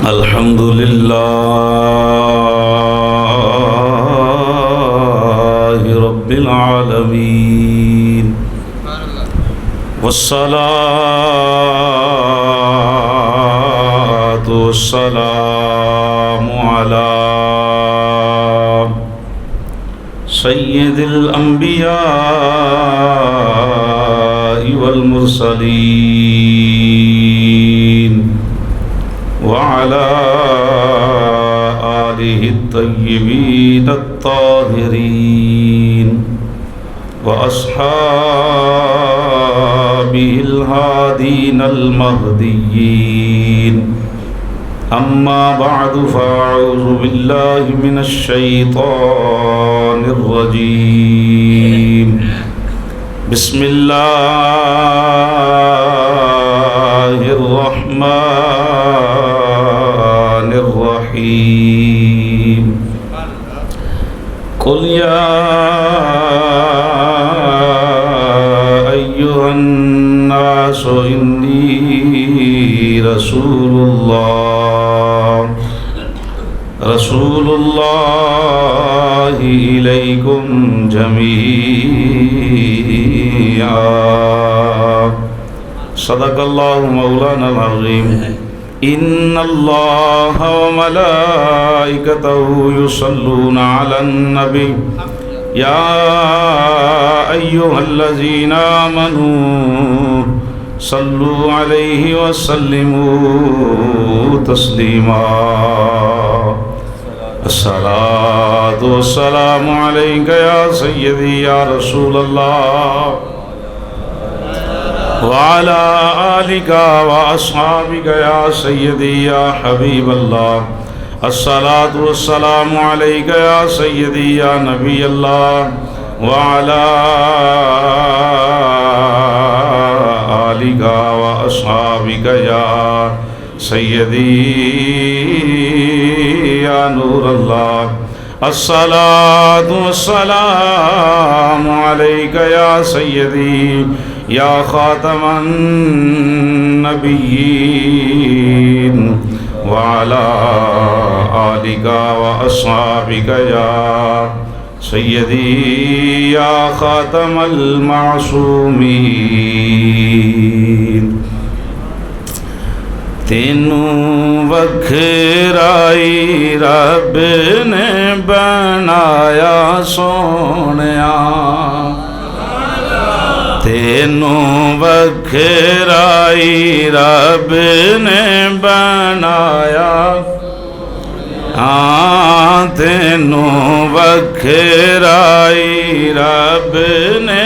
अल्हम्दुलिल्लाहि रब्बिल आलमीन वस्सलातु वस्सलामु अला सय्यिदिल अंबिया वल मुरसलीन वअला आलिहि तय्यिबीन अत्ताहिरीन व अस्हाबिहिल हादीन अल महदिय्यीन अम्मा बअदु फ़अऊज़ु बिल्लाहि मिनश शैतानिर रजीम बिस्मिल्लाहिर रहमानिर रहीम कुल या अय्युहन नासु इन्नी रसूलुल्लाहि इलैकुम जमीआ सदक़ल्लाहु मौलानल अज़ीम इन्नल्लाहा व मलाइकतहु युसल्लूना अलन नबी या अय्युहल्लज़ीना आमनू सल्लु अलैहि व सल्लिमू तस्लीमा अस्सलातु वस्सलामु अलैका या सय्यदी या रसूलल्लाह व अला आलिका व अस्हाबिका या सय्यदी या हबीबल्लाह अस्सलातु वस्सलामु अलैका या सय्यदी या नबीयल्लाह व अला आलिका व अस्हाबिका या सय्यदी या नूरल्लाह अस्सलातु वस्सलामु अलैका या सय्यदी या खातमन नबिय्यीन व अला आलिका व अस्हाबिका या सय्यदी या खातमल मासूमीन तेनू वखराई रब ने बनाया सोनिया तेनू वखराई रब ने बनाया हाँ तेनू वखराई रब ने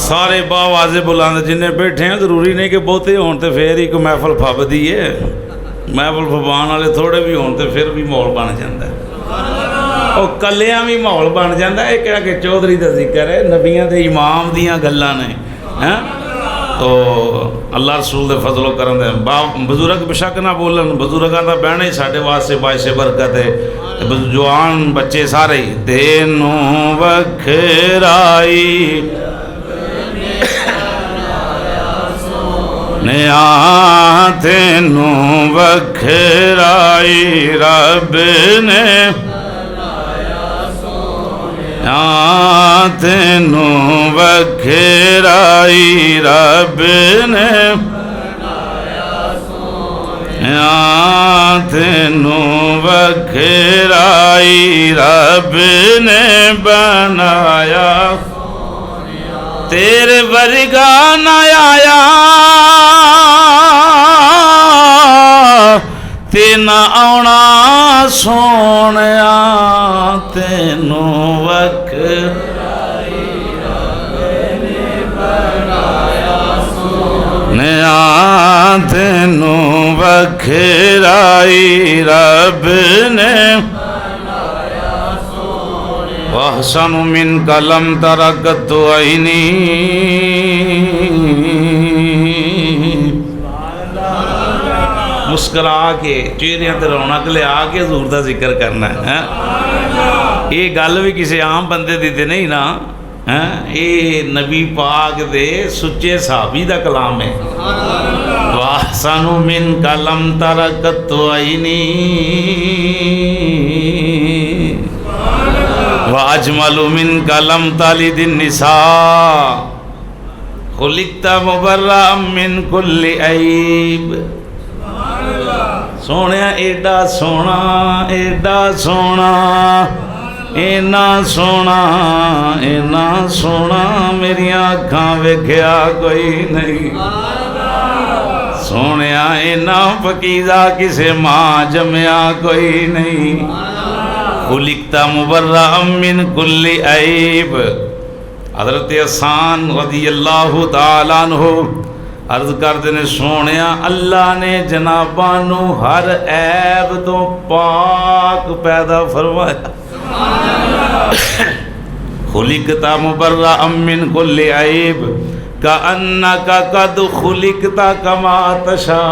सारे बावाजे बुलंद जिन्हें बैठे हैं जरूरी नहीं कि बहुते होने तो फिर ही कोई महफल फबदी है महफल फबान वाले थोड़े भी होने तो फिर भी माहौल बन जाता है और कलिया भी माहौल बन जाता है क्या कि चौधरी का जिक्र है नबियां के इमाम दियां गल्लां ने हैं तो अल्लाह रसूल के फजलो करम दे बजुर्ग बेशक ना बोलन बजुर्गों का बहना ही साढ़े वास्ते बाइसे बरकत है जवान बच्चे सारे तेनू वखराई नया तेनू वखराई रब ने तेनू वखराई रब ने तेनू वखराई रब ने बनाया तेरे वर्गा न आया तेन आना सोनिया तेनू वखराई रब ने बनाया सोनिया तेनू वखराई रब ने वहसनु मिन कलम तरकत ऐनी मुस्करा के चेहरे ते रौनक ले आके हजूर का जिक्र करना है ये गल भी किसी आम बंदे दी ते नहीं ना हैं ये नबी पाक दे सुच्चे सहाबी का कलाम है। वाह अहसनु मिन कलम तरकत आईनी व अजमलु मिन कलम तालिदिन निसा खुलिकता मुबर्रअम मिन कुल्ली ऐब। सोने एडा सोना इना सोना मेरिया अखां वेख्या कोई नहीं। सोने इना फकीज़ा किसे मां जमया कोई नहीं। खुलिकता मुबर्रअम मिन कुल्ली ऐब। हज़रत हसन रज़ियल्लाहु ताला अन्हु अर्ज करते ने सोने अल्लाह ने जनाबा नू हर ऐब तो पाक पैदा फरमाया। खुलिकता मुबर्रअम मिन कुल्ली ऐब कअन्नका कद खुलिकता कमा तशा।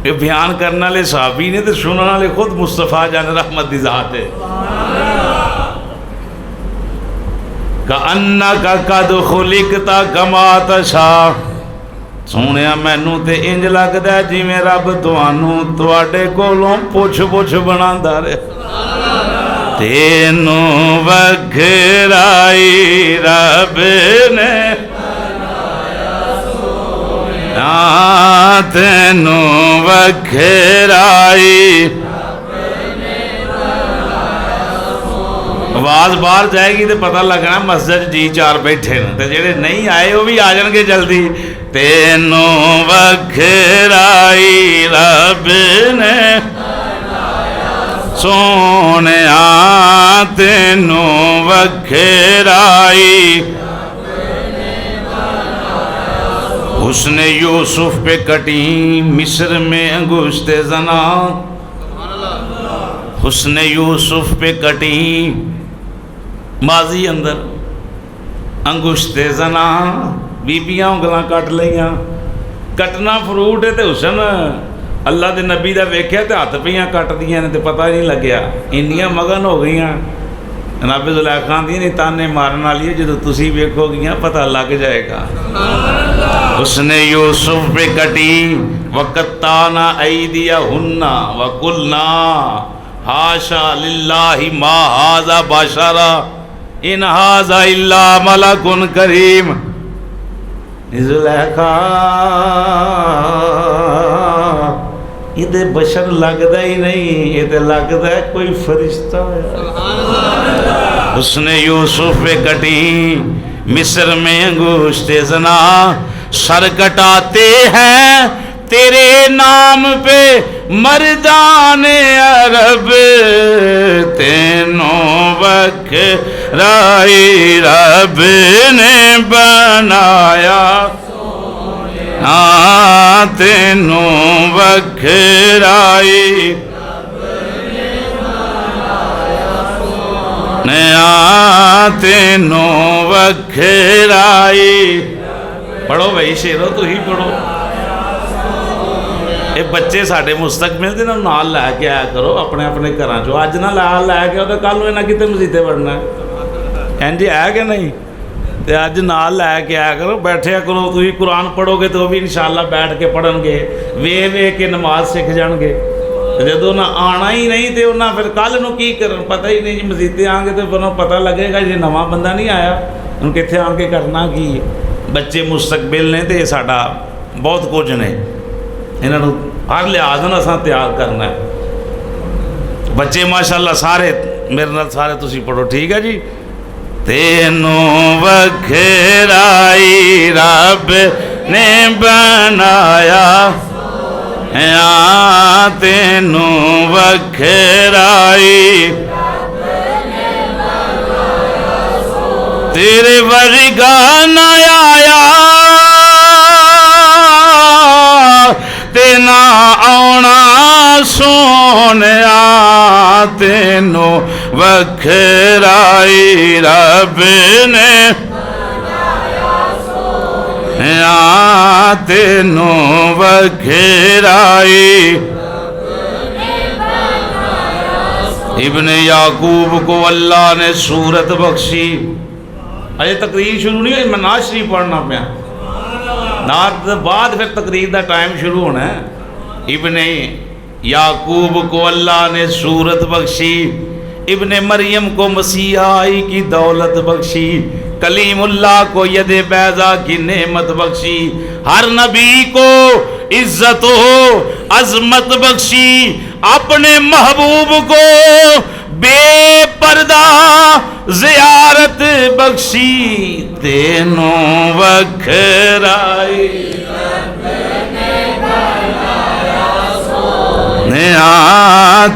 ये बयान करने वाले सहाबी ने तो सुनने वाले खुद मुस्तफा जान रहमत दी जात है। कअन्नका कद खुलिकता कमा तशा। सोने मैनू तो इंज लगता है जिमें रब तुहानू तुहाडे कोलों पुछ बनांदा रहे। तेनू वखराई रब ने तेनू वखराई। आवाज बाहर जाएगी तो पता लगना मस्जिद जी चार बैठे ने, तो जेडे नहीं आए वो भी आ जाएंगे जल्दी। तेनू वखराई रब ने सोने तेनू वखराई। हुस्ने यूसुफ पे कटी मिस्र में अंगुश्ते जना। हुस्ने यूसुफ पे कटी माजी अंदर अंगुश्ते जना। बीबियां उंगलां कट लियां। कटना फ्रूट है तो हुसन अल्लाह के नबी का वेख्या तो हथ पियाँ कट दियां ने तो पता नहीं लग्या। इन्नियां मगन हो गई जनाब जुलैखा दी नहीं ताने मारन वाली है। जो तुसी वेखोगियां पता लग जाएगा। उसने यूसुफ पे कटी वक़त्ताना ऐदिया हुन्ना वकुलना हाशा लिल्लाहि मा हाज़ा बशरा इन हाज़ा इल्ला मलकुन करीम। जुलैखा ये बशर लगता ही नहीं, ये तो लगता है कोई फरिश्ता है। उसने यूसुफ पे कटी मिस्र में अंगूष्ठे ज़ना। सर कटाते हैं तेरे नाम पे मर्दाने अरब। तेनों वखराई रब ने बनाया। तेनों वखराई तेनों वखराई। पढ़ो भाई शेरो तू ही पढ़ो। ये बच्चे साढ़े मुस्तकबिल दे नाल लैके आया करो अपने अपने घर चो। अज ना लैके आओ तो कल इन्हें कितने मसीते पढ़ना इंज है कि नहीं। तो अज नाल लैके आया करो, बैठे करो। तुम कुरान पढ़ोगे तो भी इंशाअल्लाह बैठ के पढ़नगे। वे के नमाज सीख जाएंगे। जो ना आना ही नहीं तो उन्हें फिर कल नूं की करन पता ही नहीं। जी मसीते आएंगे तो फिर पता लगेगा जी नवा बंदा नहीं आया उन्हें कित्थे आके करना की। बच्चे मुस्तकबिल ने तो साडा बहुत कुछ ने। इन्हों हर लिहाज नाल असां तैयार करना है। बच्चे माशाअल्लाह सारे मेरे नाल सारे तुसीं पढ़ो ठीक है जी। तेनों वखराई रब ने बनाया। तेनों वखराई तेरे वर्गा न आया ते ना आना सोने। तेनों वखराई रब ने तेनों वखराई। इब्ने याकूब को अल्लाह ने सूरत बख्शी। अजय तकरीर शुरू नहीं हुई, मैं नाज शरीफ पढ़ना पाया। नात के बाद फिर तकरीर का टाइम शुरू होना है। इब्ने याकूब को अल्लाह ने सूरत बख्शी, इब्ने मरियम को मसीहाई की दौलत बख्शी, कलीमुल्लाह को यदे बैजा की नेमत बख्शी, हर नबी को इज्जत हो अजमत बख्शी, अपने महबूब को बेपर्दा ज़ियारत बख्शी, तेनों वखराई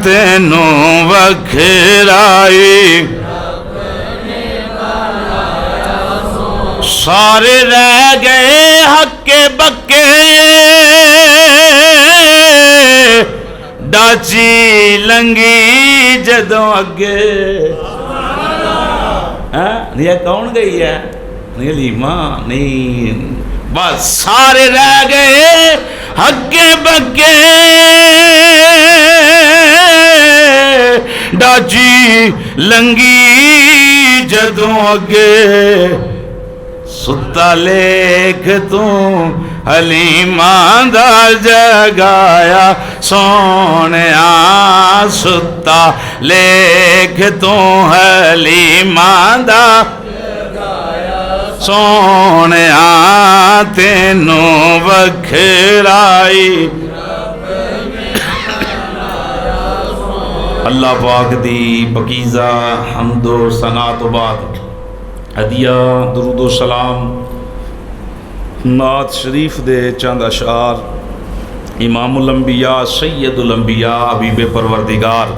तेनों वखराई, सारे रह गए हक्के बक्के, डाची लंगी जदों अगे। ये कौन गई है? नहीं लीमा नहीं, बस सारे रह गए हक्के बक्के, डाची लंगी जदों अगे, सुता लेख तू हलीमा दा जगाया सोनिया, सुता लेख तू हलीमा दा सोनिया, तेनों वखराई। अल्लाह पाक दी पकीज़ा हम्दो सना तो बाद हदिया दुरूदो सलाम नात शरीफ दे चंद अशार इमामुल अंबिया सैयदुल अंबिया हबीब परवरदिगार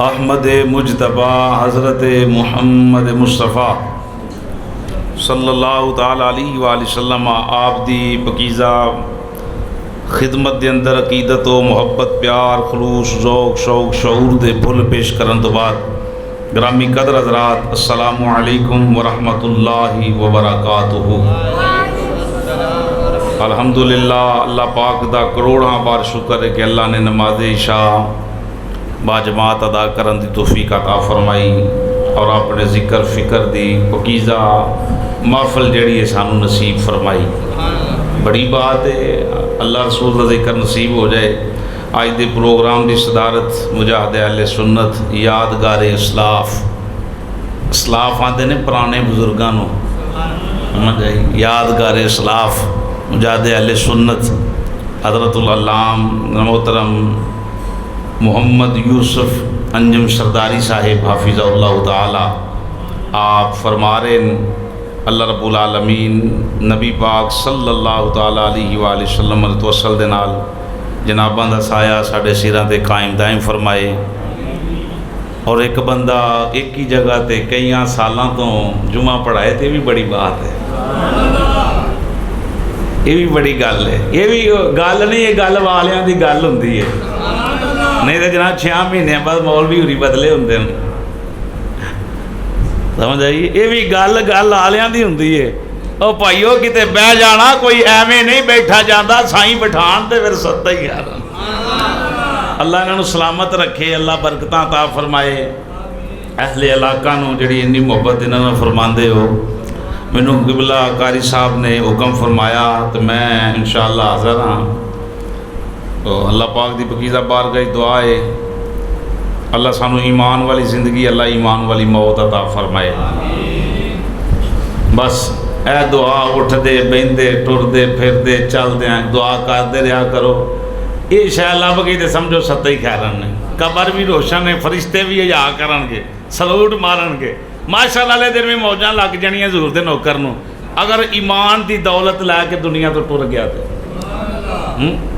अहमद मुजतबा हज़रत मुहम्मद मुस्तफ़ा सल्लल्लाहु ताला अलैहि वसल्लम आप दी पकीज़ा खिदमत के अंदर अकीदत व मुहब्बत प्यार खलूस ज़ौक़ शौक़ शऊर दे फुल पेश करन तो बाद ग्रामी कदर हज़रात अस्सलामु अलैकुम व रहमतुल्लाहि व बरकातुहू। अल्हम्दुलिल्लाह अल्लाह पाक दा करोड़ां बार शुक्र है कि अल्लाह ने नमाज इशा बाजमात अदा करन दी तौफीक अता फरमाई और अपने ज़िक्र फ़िक्र दी पकीज़ा महफिल जड़ी है सानू नसीब फरमाई। बड़ी बात है अल्लाह रसूल का ज़िक्र नसीब हो जाए। आज के प्रोग्राम की सदारत मुजाहिद अहले सुन्नत यादगार इस्लाफ, इस्लाफ आते ने पुराने बुजुर्गों को, यादगार इस्लाफ मुजाहिद अहले सुन्नत हज़रतुल अल्लाम मोहतरम मोहम्मद यूसुफ अंजुम सरदारी साहिब हाफिज़हुल्लाह ताला आप फरमा रहे अल्लाह रब्बुल आलमीन नबी पाक सल्लल्लाहु ताला अलैहि वसल्लम तवसल दे नाल जनाबां दा साया साडे सिरां ते कायम दायम फरमाए। और एक बंदा एक ही जगह ते कई सालों तो जुमा पढ़ाए तो भी बड़ी बात है, ये भी बड़ी गल है। ये भी गल नहीं, ये गल वालियां दी गल हुंदी है, नहीं तो जनाब 6 महीने बाद मौलवी होरी बदले होंदे ने, समझ आई। ये भी गल आलियां दी हुंदी है। ओ भाईओ किते बह जाना, कोई एवें नहीं बैठा जाता, साईं बिठान ते फिर सत्ता ही यार। अल्लाह इन्हां नूं सलामत रखे, अल्लाह बरकतां अता फरमाए। अहले इलाका नूं जिहड़ी इन्नी मुहब्बत इन्हां नाल फरमांदे हो, मैनूं किबला कारी साहब ने हुक्म फरमाया तो मैं इंशाअल्लाह हाज़र हाँ। तो अल्लाह पाक दी पकीज़ा बारगाह दुआ है अल्लाह सानू ईमान वाली ज़िंदगी, अल्लाह ईमान वाली मौत अता फरमाए। बस ए दुआ उठते बहते टुरते फिरते चलते दुआ करते रहा करो। ये शायद लभ गई तो समझो सत्ता ही खैरन ने, कबर भी रोशन ने, फरिश्ते भी हजा करनगे, सलूट मारनगे, माशाअल्लाह वाले दिन में मौजां लग जानियां ज़रूर दे नौकर नूं अगर ईमान की दौलत लैके दुनिया तो टुर गया तो।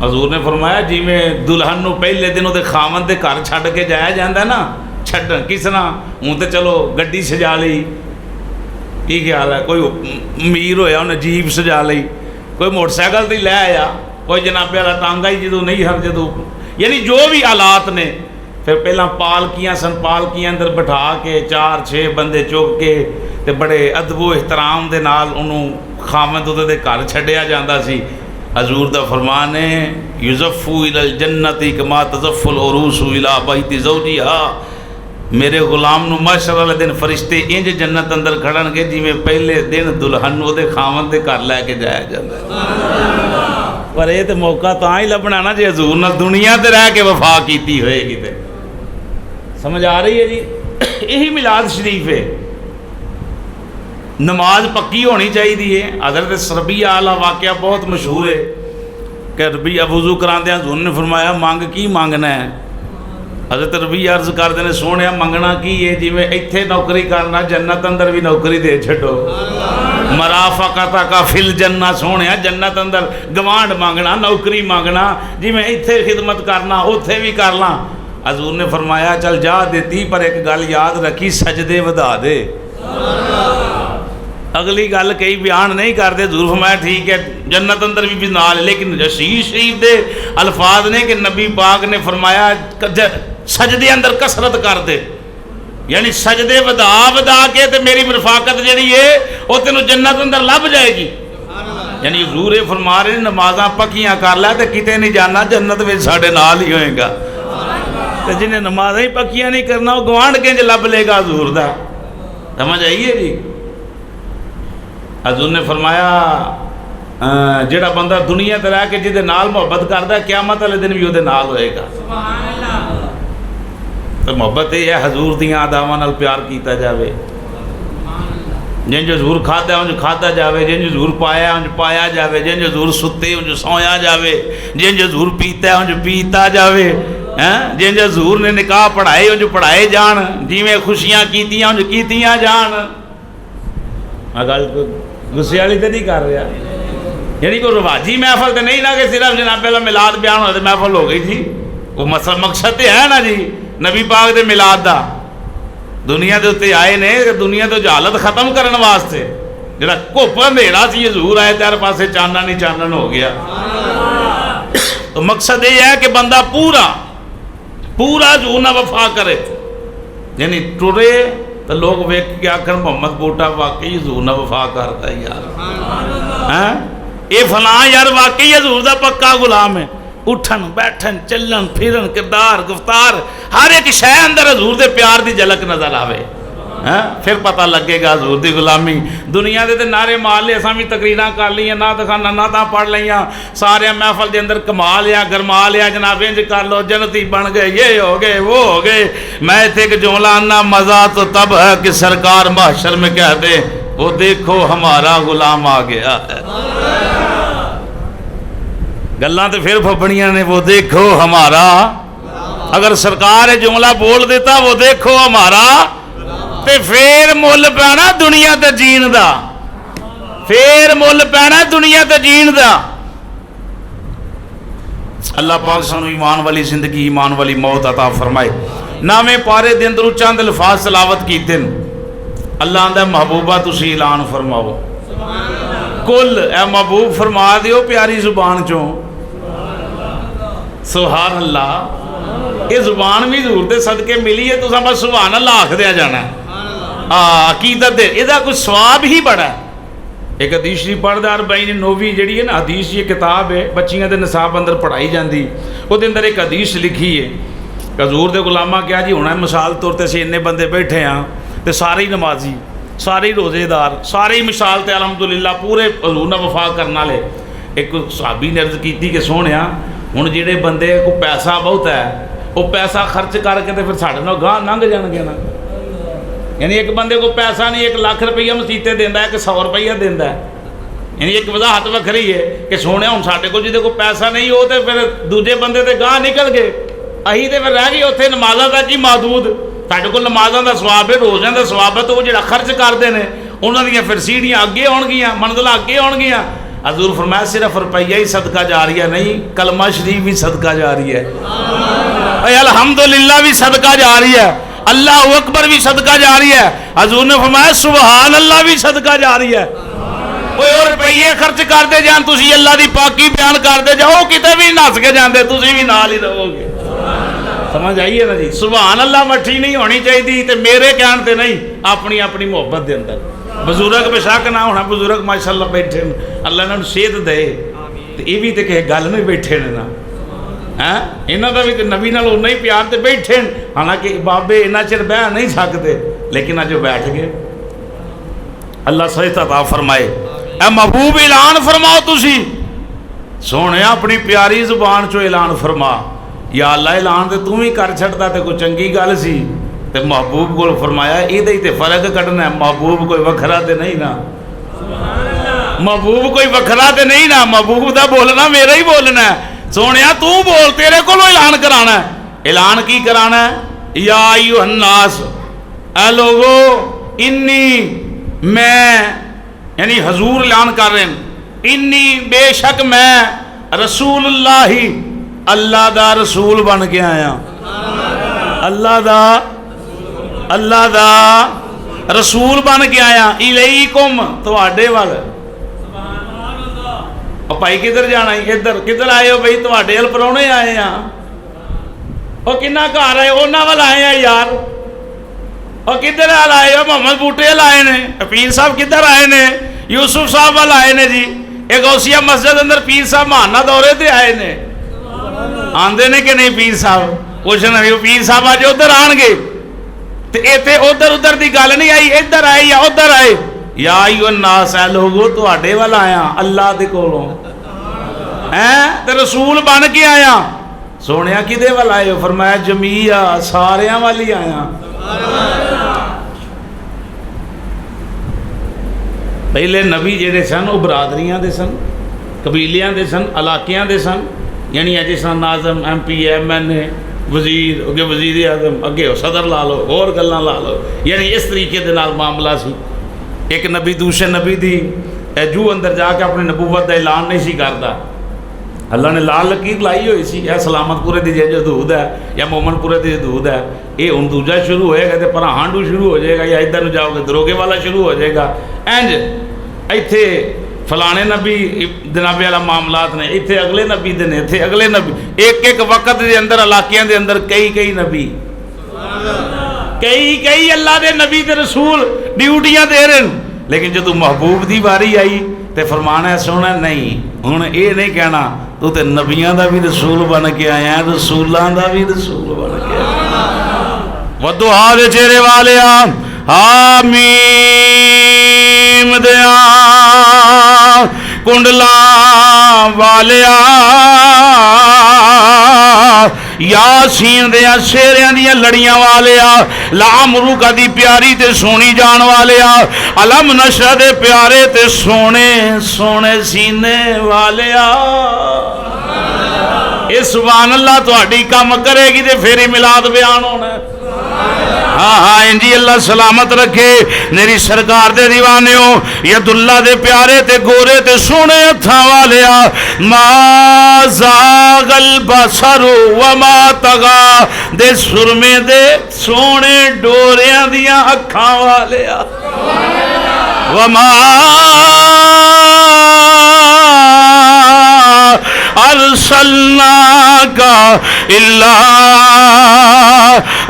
हजूर ने फरमाया जिमें दुल्हन नूं पहले दिन उहदे खावंद दे घर छड्ड के जाया जाता ना, छड्डन किस तरह हूँ तो चलो गड्डी सजा ली, की ख्याल है, कोई अमीर होया उन्हें जीप सजा ली, कोई मोटरसाइकिल तो लै आया, कोई जनाबे वाला टांगा ही जो नहीं हर जो, यानी जो भी हालात ने। फिर पहला पालकियां सन, पालकियां अंदर बिठा के 4-6 बंदे चुक के ते बड़े अदबो एहतराम दे नाल उन्होंने खावंद उहदे घर छड्डिया जाता सी। हजूर दा फरमान है युज़फ़्फ़ु इलल जन्नति कमा तज़फ़्फ़ुल उरूसु इला बैति ज़ौजिहा, मेरे गुलाम नूं महशर वाले दिन फरिश्ते इंज जन्नत अंदर खड़नगे जिवें पहले दिन दुल्हन नूं उहदे खावंद दे घर लैके जाया जाता है। पर यह तो मौका तां ही लभना ना जे हजूर नाल दुनिया ते रह के वफा कीती होएगी। ते समझ आ रही है जी? यही मिलाद शरीफ है। नमाज पक्की होनी चाहिए है। हज़रत रबिया वाला वाक़या बहुत मशहूर है कि रबिया वज़ू करांदे हजूर ने फरमाया मंग की मंगना है। हज़रत रबिया अर्ज़ करते हैं सोहणिया मंगना की है? जिवें इत्थे नौकरी करना जन्नत अंदर भी नौकरी दे छड्डो। मराफका का फिल जन्ना सोहणिया जन्नत अंदर गवांढ मंगना नौकरी मंगना जिवें इत्थे खिदमत करना उत्थे भी कर ला। हजूर ने फरमाया चल जा देती पर एक गल याद रखी सजदे वधा दे। अगली गल कई बयान नहीं करते। हजूर फरमाया ठीक है जन्नत अंदर भी नाल, लेकिन रशीद शरीफ दे अल्फाज ने कि नबी पाक ने फरमाया सजदे अंदर कसरत कर दे, यानी सजदे वधा वधा के ते मेरी मुरफाकत जिहड़ी है वो तेनों जन्नत अंदर लभ जाएगी। यानी हजूर ये फरमा रहे नमाज़ां पक्कियां कर लै ते किते नहीं जाना, जन्नत में साडे नाल ही होएगा। तो जिन्हें नमाज़ां ही पक्कियां नहीं करना वो गवांढ किंज लभ लेगा हजूर दा? समझ आई है जी? हजूर ने फरमाया जिहड़ा बंदा दुनिया ते रह के जिहदे नाल मुहब्बत करदा क़यामत वाले दिन भी उहदे नाल होएगा। तो मुहब्बत यह है हजूर दियां अदावां नाल प्यार किया जाए। जिंज हजूर खादा उंज खादा जाए, जिंज हजूर पाया उंज पाया जाए, जिंज हजूर सुते उंज सोया जाए, जिंज हजूर पीता उंज पीता जाए, हैं जिंज हजूर ने निकाह पढ़ाए उंज पढ़ाए जान, जिवें खुशियां कीतियां उंज कीतियां जान। मैं गल गुस्से वाली तो नहीं कर रहा, यानी कोई रिवाजी महफल तो नहीं ना कि सिर्फ जनाब पहला मिलाद बयान हो तो महफल हो गई जी। वो मकसद तो है ना जी नबी पाक दे मिलाद दा। दुनिया के उत्ते आए ने दुनिया तो जहालत खत्म करने वास्ते। जिहड़ा घुप अंधेरा सी हजूर आए चार पासे चानन ही चानन हो गया। तो मकसद ये है कि बंदा पूरा पूरा हजूर ना वफा करे, यानी टुरे तो लोग वेख के आखिर मोहम्मद बूटा वाकई हजूर ना वफा करता है यार, हैं ये फलां यार वाकई हजूर दा पक्का गुलाम है। उठन बैठन चलन फिरन किरदार गुफ्तार हर एक शय अंदर हजूर दे प्यार की झलक नजर आवे, हैं फिर पता लगेगा हजूर की गुलामी। दुनिया के तो नारे मार ले, असां भी तकरीर कर लिया ना दिखाना ना तो पढ़ लिया, सारे महफल के अंदर कमा लिया गरमा लिया, जनाब इंज कर लो जन्नती बन गए, ये हो गए वो हो गए। मैं इत्थे एक जुमला आना मज़ा तो तब है कि सरकार महशर में कह दे वो देखो हमारा गुलाम आ गया है। गल्लां तो फिर फबनियां ने वो देखो हमारा, अगर सरकार जुमला बोल देता वो देखो हमारा, ते फिर मुल पैना दुनिया ते जीन दा, फिर मुल पैना दुनिया ते जीन दा। अल्लाह पाक सानू ईमान वाली जिंदगी ईमान वाली मौत अता फरमाए। नामे पारे दे अंदर चंद अल्फाज तलावत कीते अल्लाह आंदा महबूबा तुसी ऐलान फरमाओ, कुल ए महबूब फरमा दियो प्यारी जुबान चो सुभान अल्लाह। ये जुबान भी हजूर दे सदके मिली है, तुसां बस सुभान अल्लाह आख दिया जाना। अकीदत इहदा कोई स्वाब ही बड़ा है। एक हदीस शरीफ पढ़दा अरबईन नौवीं जिहड़ी है ना हदीस ये किताब है बच्चियां दे निसाब अंदर पढ़ाई जाती, उसके अंदर एक हदीस लिखी है हजूर दे गुलामा क्या जी होना मिसाल तौर पर असीं इन्ने बंदे बैठे हाँ तो सारे ही नमाजी सारे ही रोज़ेदार सारे ही मिसाल ते अलहमदुलिल्लाह पूरे हजूर नाल वफा करने वाले। एक सहाबी ने अर्ज़ की कि सोहणिया हुण जिहड़े बंदे को पैसा बहुत है वो पैसा खर्च करके तो फिर साढ़े नाल गांह लंघ जाणगे ना। यानी एक बंदे को पैसा नहीं 1 लाख रुपया मसीते देंदा है कि 100 रुपया देंदा है, यानी एक वजाहत वखरी है कि सोने हुण साडे कोल जिहदे कोल पैसा नहीं हो तो फिर दूजे बंदे तो गांह निकल गए, असीं तो फिर रह गए उत्थे नमाज़ां तक ही महदूद। साडे कोल नमाज़ां दा सवाब है रोज़िਆਂ दा सवाब है, तो वो जिहड़ा खर्च करते हैं उन्हां दीयां फिर सीढ़ियां अगे होणगियां मंजिलां अगे होणगियां। हजूर फरमाया सिर्फ रुपया ही सदका जारिया नहीं कलमा शरीफ भी सदका जारी है, अल्हम्दुलिल्लाह भी सदका जारी है, अल्लाह अकबर भी सदका जारी है। हजूर ने फरमाया सुभान अल्लाह भी सदका जारी है। कोई और रुपये खर्च करते जान तुसी अल्लाह की पाकी बयान करते जाओ किते भी नस के जाते तुसी भी नाल ही रहोगे। समझ आइए ना जी। सुभान अल्लाह मठी नहीं होनी चाहिए तो मेरे कहने से नहीं, अपनी अपनी मुहब्बत के अंदर। बजुर्ग बेशक ना होना, बजुर्ग माशाअल्लाह बैठे अल्लाह ने सेहत दे, ये भी तो किसी गल में बैठे ने ना, है इन्हों का भी नबी नाल उन्ना ही प्यार ते बैठे। हालांकि बाबे इन्ना चिर बह नहीं सकते, लेकिन अज बैठ गए। अल्लाह सही अता फरमाए। ए महबूब ऐलान फरमाओ तुसी सोने अपनी प्यारी जुबान चो ऐलान फरमा। या अल्लाह ऐलान तो तू ही कर छड़दा ते कोई चंगी गल सी। ते महबूब को फरमाया ये तो फर्क कढ़ना है। महबूब कोई वखरा तो नहीं ना, महबूब कोई वखरा तो नहीं ना। महबूब का बोलना मेरा ही बोलना है। सोने तू बोल, तेरे को ऐलान कराना है। ऐलान की कराना है? या अय्युहन्नास, ऐ लोगो इन्नी, मैं यानी हजूर ऐलान कर रहे हैं, इन्नी बेशक मैं रसूलुल्लाही, अल्लाह दा रसूल बन के आया। अल्लाह दा रसूल बन के आया। इलैकुम, तुहाडे वाल। भाई किधर जाना? इधर किधर आए हो भाई? तुहाडे वाल परौणे आए हैं। और किन्ना घर आए? उन्हां वाल आए हैं यार। और किधर वाल आए हो? मोहम्मद बूटे वाल आए ने। पीर साहब किधर आए ने? यूसुफ साहब वाल आए ने जी। एक गौसिया मस्जिद अंदर पीर साहब महाना दौरे ते आए ने। आंदे ने कि नहीं पीर साहब? पूछना भी पीर साहब अज उधर आएंगे तो इतने उधर उधर की गल नहीं आई, इधर आए या उधर आए। या अय्युहन्नास, ऐ लोगो तुहाडे वाल आया अल्लाह दे कोलों हैं ते रसूल बन के आया। सोनिया किदे वाल आए हो? फरमाया जमीया, सारियां वाल ही आया। पहले नबी जेडे सन वो बरादरियां दे सन, कबीलियां दे सन, इलाकियां दे सन। यानी जिस तरह नाज़म, MP, MNA, वजीर, अगे वजीर आजम, अगे सदर ला लो, होर गल्लां ला लो। यानी इस तरीके दे नाल मामला सी। एक नबी दूसरे नबी दी जू अंदर जाके अपनी नबूवत का ऐलान नहीं सी करता। अल्लाह ने लाल लकीर लाई हुई सी, यह सलामतपुरे की जो हदूद है या मोमनपुरे की हदूद है, ये हुण दूजा शुरू होएगा तो पर हांडू शुरू हो जाएगा, या इधर न जाओगे दरोगे वाला शुरू हो जाएगा। इंज इत्थे फलाने नबी जनाबे वाला मामलात ने, इत्थे अगले नबी दे ने, इत्थे अगले नबी। एक एक वक्त के अंदर इलाकियां के अंदर कई कई नबी, कई कई अल्लाह के नबी ते रसूल ड्यूटियां दे रहे हैं। लेकिन जो महबूब की बारी आई तो फरमाना है सोना नहीं, हुण ये नहीं कहना तू तो नबियां का भी रसूल बन के आया, रसूलों का भी रसूल बन के आया। वदुहा दे चेहरे वाले हामीम दिया कुंडला वालिया, यासीन दिया शेरियां दिया लड़ियां वालिया, लामरूका दी प्यारी ते सोनी जान वालिया, अलम नशा दे प्यारे ते सोने सोने सीने वालिया। ये सुभान अल्लाह तुहाडी काम करेगी तो फिर ही मिलाद बयान होना। हाँ हाँ इंजी अल्लाह सलामत रखे। मेरी सरकार दे दीवाने हो यदुल्ला दे प्यारे ते गोरे ते सोने हत्थां वालिया, मा ज़ागल बसरु व मा तगा दे सुरमे दे सोने डोरियां दियां अखां वालिया, व मा अरसलनाका इल्ला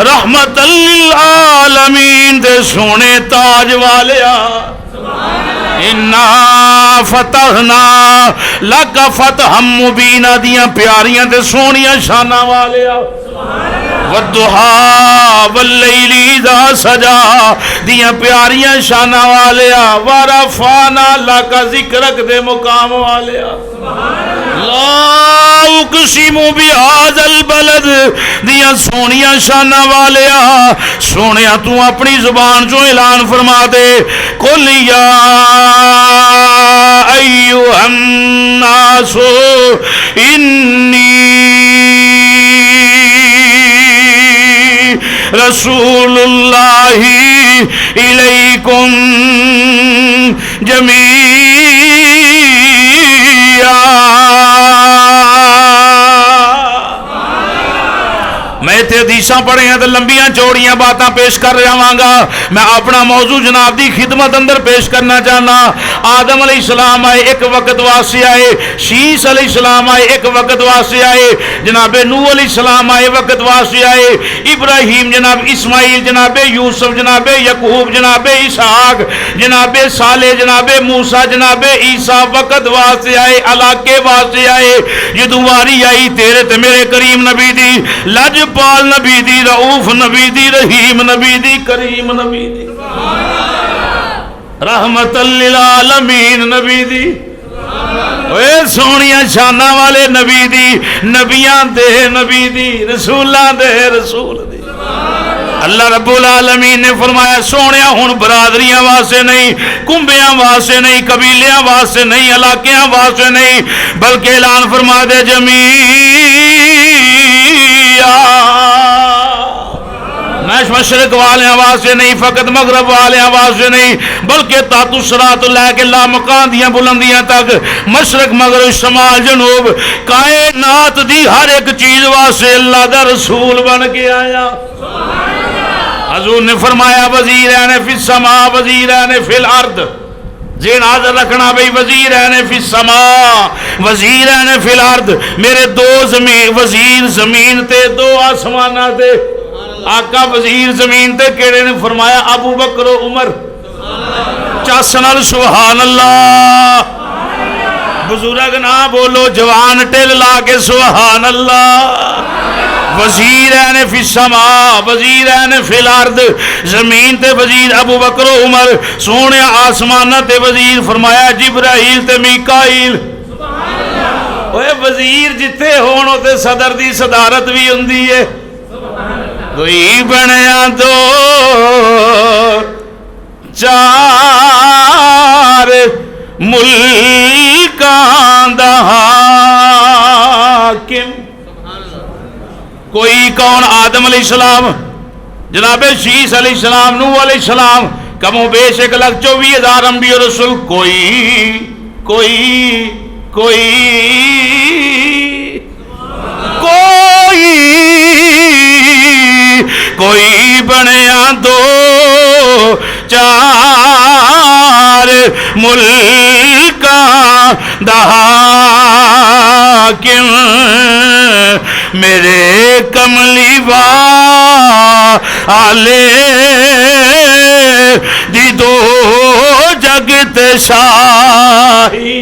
रहमतल लिल आलमीन दे सोने ताज वालिया, इन्ना फतहना लका फतहम मुबीना दियां प्यारियां ते सोनियां शाना वालिया, वद्दुहा वल्लैली इज़ा सजा दियां प्यारियां शाना वालिया, वरफाना लका ज़िक्रक दे मुकाम वालिया, ला उक़सिमु बिहाज़ल बलद दियां सोनियां शाना वालिया। सोनिया तू अपनी जुबान चो ऐलान फरमा दे, कुल या अय्युहन्नासु इन्नी रसूलुल्लाही इलैकुम जमीया। मैं इतने हदीसां पढ़े हैं तो लंबियां चौड़ियां बातें पेश कर जावांगा। मैं अपना मौजू जनाब की खिदमत अंदर पेश करना चाहना। आदम अलैहिस्सलाम आए एक वक्त वास्ते आए, शीस अलैहिस्सलाम आए एक वक्त वास्ते आए, जनाब नूह अलैहिस्सलाम आए वक्त वास्ते आए, इब्राहिम जनाब इस्माइल जनाब यूसुफ जनाब यकूब जनाब इसहाक जनाब साले जनाब मूसा जनाब ईसा वक्त वास्ते आए, इलाके वास्ते आए। जदों वारी आई तेरे ते मेरे करीम नबी दी, लजपाल नबी दी, रऊफ नबी दी, रहीम नबी दी, करीम नबी दी, रहमतल लिल आलमीन नबी दी, ओए सोनिया शाना वाले नबी दी, नबियां दे नबी दी, रसूलां दे रसूल दी। अल्लाह रब्बुल आलमीन ने फरमाया सोनिया हुण बरादरियां वास्ते नहीं, कुंबियां वास्ते नहीं, कबीलियां वास्ते नहीं, इलाकियां वास्ते नहीं, बल्कि ऐलान फरमा दे जमीया मशरक वाले वास्ते नहीं, फकत मगरब वाले वास्ते नहीं, बल्कि तातु सरात लैके ला मकान दियां बुलंदियां तक, मशरक मगरब शमाल जनूब, कायनात दी हर एक चीज वास्ते अल्लाह दा रसूल बन के आया। हजूर ने फरमाया वजीर ने फिस समा वजीर ने फिल अर्द, जे नाज़र रखना भाई वजीर ने फिस समा वजीर ने फिल अर्द, मेरे दो जमीन वजीर जमीन ते दो आसमाना ते। आका वजीर जमीन ते केड़े ने फरमाया अबू बकर उमर, चस नाल सुभान अल्लाह, बुजुर्ग ना बोलो जवान टिल ला के सुभान अल्लाह। वजीर ने फिस समा वजीर ने फिल अर्द, जमीन ते वजीर अबू बकर उमर, सोने आसमान ते वजीर फरमाया जिब्राइल ते मीकाइल। ओए वजीर जिथे होण उते सदर दी सदारत भी हुंदी है। कोई बनया दो चार मुल्कां दा हाकिम, कोई कौन आदम अलैहिस्सलाम जनाबे शीस अलैहिस्सलाम नूह अलैहिस्सलाम कमो बेश 1,24,000 अंबिया रसूल, कोई बनया दो चार मुल्कां दा हाकिम, मेरे कमली वाले दी दो जगत शाही।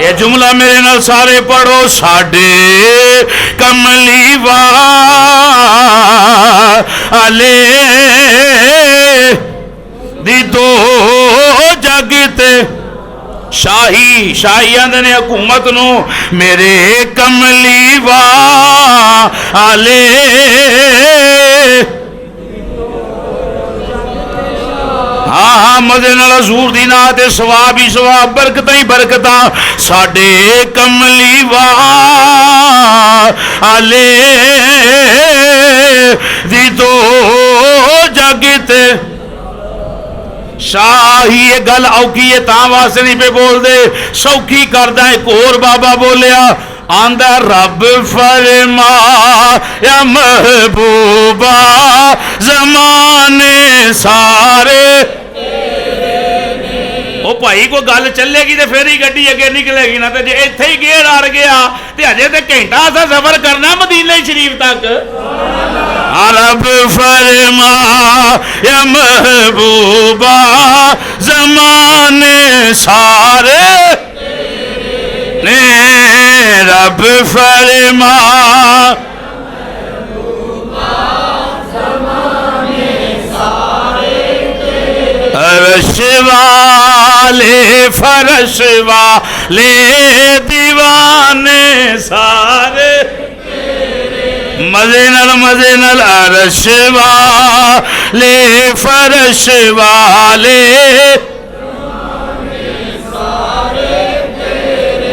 ये जुमला मेरे नाल सारे पढ़ो, साडे कमली वाले दी दो जगत शाही, शाही आंदे ने हुकूमत नू, मेरे कमली वाले हाँ मजे नाल हजूर दी नात सवाब ही सवाब, बरकतां ही बरकतां, साडे कमली वाले दी दो जगत शाही। ये गल औखी है तां वास्ते नहीं पे बोलते, सौखी करदा एक होर बाबा बोलिया, आंदा रब फरमा या महबूबा जमाने सारे। ओ भाई को गल चलेगी तो फिर ही गड्डी अगे निकलेगी ना, तो जे इत्थे ही गेड़ अड़ गया तो अजे तो घंटा असा सफर करना मदीने शरीफ तक। रब फरमा या महबूबा जमाने सारे ने, रब फरमा फरश वाले फरश वाले दीवाने सारे, मजे नल अरश वाले फरश वाले,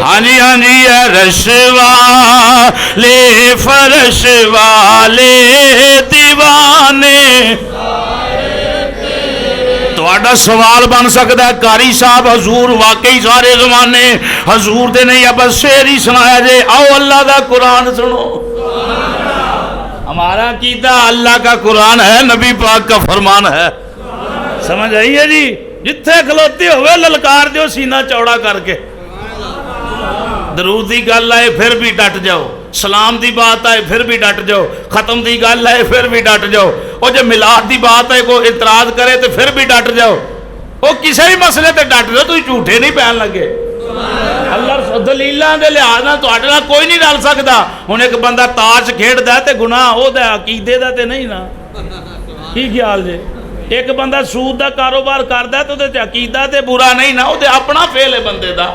हाँ जी अरश वाले फरश वाले दीवाने। तो सवाल बन सकता है कारी साहब हजूर वाकई सारे जमाने हजूर दे नहीं, अब शेर ही सुनाया जे, आओ अल्लाह का कुरान सुनो। हमारा कीदा अल्लाह का कुरान है, नबी पाक का फरमान है, समझ आई है जी। जिथे खलोते होवे ललकार दिओ सीना चौड़ा करके। दरूद की गल आए फिर भी डट जाओ, सलाम की बात आए फिर भी डट जाओ, खत्म की गल आए फिर भी डट जाओ, और जो मिलाद की बात है कोई इतराज करे तो फिर भी डट जाओ। वो किसी भी मसले ते डट जाओ, तुम झूठे नहीं पैन लगे। अल्लाह दलीलों के लिहाज नाल तुहाडे नाल कोई नहीं रल सकता। हुण एक बंदा ताश खेडदा ते गुनाह ओहदा अकीदे दा ते नहीं ना, की ख्याल जे? एक बंदा सूद का कारोबार करदा तो उहदे च अकीदा ते बुरा नहीं ना, उहदे अपना फेल है बंदे दा।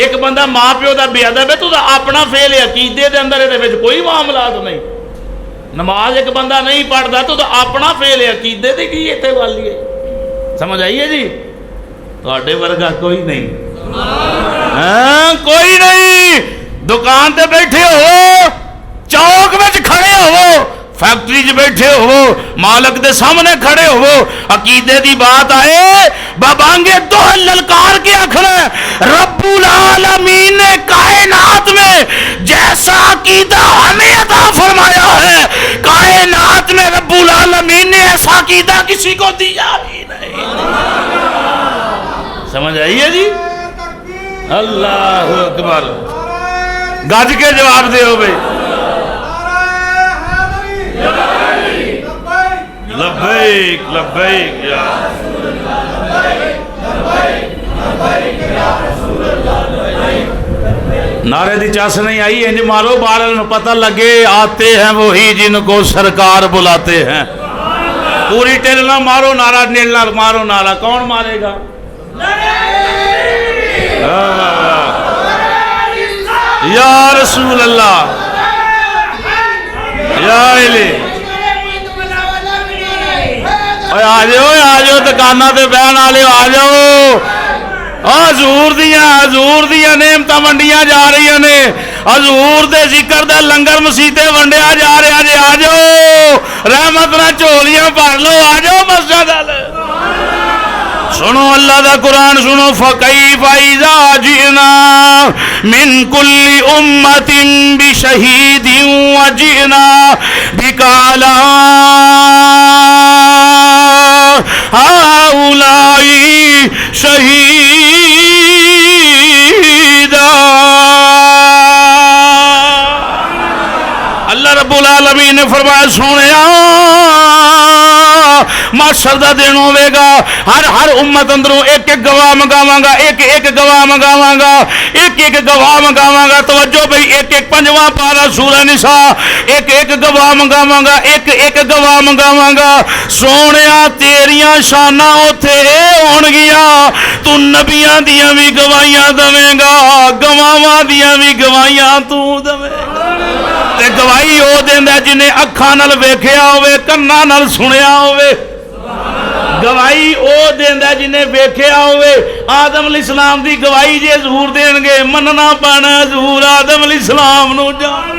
एक बंदा माँ प्यो का बेअदब है तो अपना फेल है, अकीदे के अंदर ये कोई मामलात नहीं। नमाज एक बंदा नहीं पढ़ता तो अपना फेल है, अकीदे की की इतने वाली है। समझ आई है जी? थोड़े वर्गा कोई नहीं, कोई नहीं। दुकान पे बैठे हो, चौक में खड़े हो, फैक्ट्री च बैठे हो, मालक के सामने खड़े हो, अकीदे की बात आए बाबांगे दो ललकार के आखिर रब्बुल आलमीन ने कायनात में जैसा अकीदा हमें अता फरमाया है, कायनात में रब्बुल आलमीन ने ऐसा अकीदा किसी को दिया ही नहीं। समझ आई है जी? अल्लाह अकबर। गज के जवाब दे भाई। लब्बैक लब्बैक या नारे दी चस नहीं आई, इंज मारो बारल पता लगे आते हैं वही जिनको सरकार बुलाते हैं। पूरी टेल ना मारो नारा, नील ना मारो नारा। कौन मारेगा? या रसूल अल्लाह या इले। आ जाओ दुकाना ते बहन वाले आ जाओ। हजूर दियां नेमतां वंडियां जा रही ने, हजूर दे जिक्र दा लंगर मसीते वंडिया जा रहा जे। आ जाओ रहमत ना झोलियां भर लो, आ जाओ मस्जिद अल। सुनो अल्लाह दा कुरान सुनो। फकैफ़ा इज़ा जिना मिन कुल्ली उम्मतिन बिशहीदिन व जिना बिकाला हाउलाई शहीदा। अल्लाह रब्बुल आलमीन ने फरमाया सोनिया माशर दा दिन होवेगा, हर उम्मत अंदरों एक एक गवाह मंगावांगा, एक एक गवाह मंगावांगा, एक एक गवाह मंगावांगा। तवज्जो भाई, एक एक पंजवां पारा सूरह निसा, एक एक गवाह मंगावांगा, एक एक गवाह मंगावांगा। सोनिया तेरियां शाना उत्थे होणगियां, तू नबियां दियां भी गवाहियां देवेगा, गवाहां दियां भी गवाहियां तू देवेगा। ते गवाही ओ देंदा जिन्हें अखां नाल वेखिया होवे, कन्नां नाल सुनिया होवे। गवाही ओ देंदा जिन्हें वेखिया होवे। आदम अलैहिस्सलाम दी गवाही जे हजूर देणगे, मनना पैना हजूर आदम अलैहिस्सलाम नूं जान।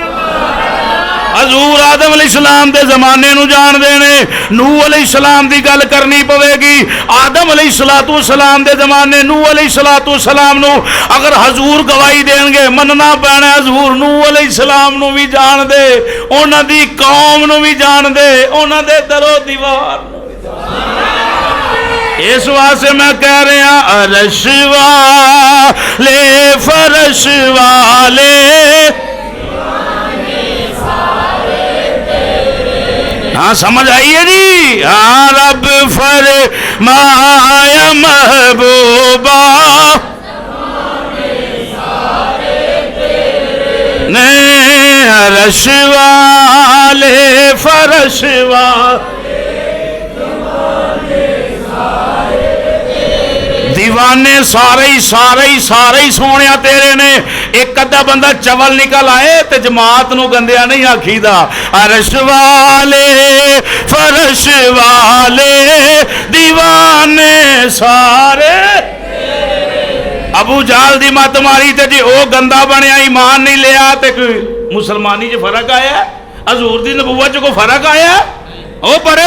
हजूर आदम अलैहिस्सलाम दे जमाने नूं जान देने। नूह अलैहिस्सलाम दी गल करनी पवेगी। आदम अलैहिस्सलाम दे जमाने नूह अलैहिस्सलाम नूं अगर हजूर गवाही देणगे, मनना पैना हजूर नूह अलैहिस्सलाम नूं भी जान दे, उन्हां दी कौम नूं भी जान दे, उन्हां दे दरो दीवार। इस वास्ते मैं कह रहा अरश वाले फरश वाले, हाँ समझ आई है जी? हाँ रब फरमाया महबूबा ने अरश वाले फरश वाले दीवाने सारे ही सोनिया तेरे ने। एक अद्धा बंदा चवल निकल आए तो जमात नूं गंदिया नहीं आखीदा। अरश वाले फरश वाले दीवाने सारे। अबू जाल दी मत मारी ते जी ओ गंदा बनया, ईमान नहीं लिया ते कोई मुसलमानी च फर्क आया? हजूर दी नबूवत च कोई फर्क आया? ओ बड़े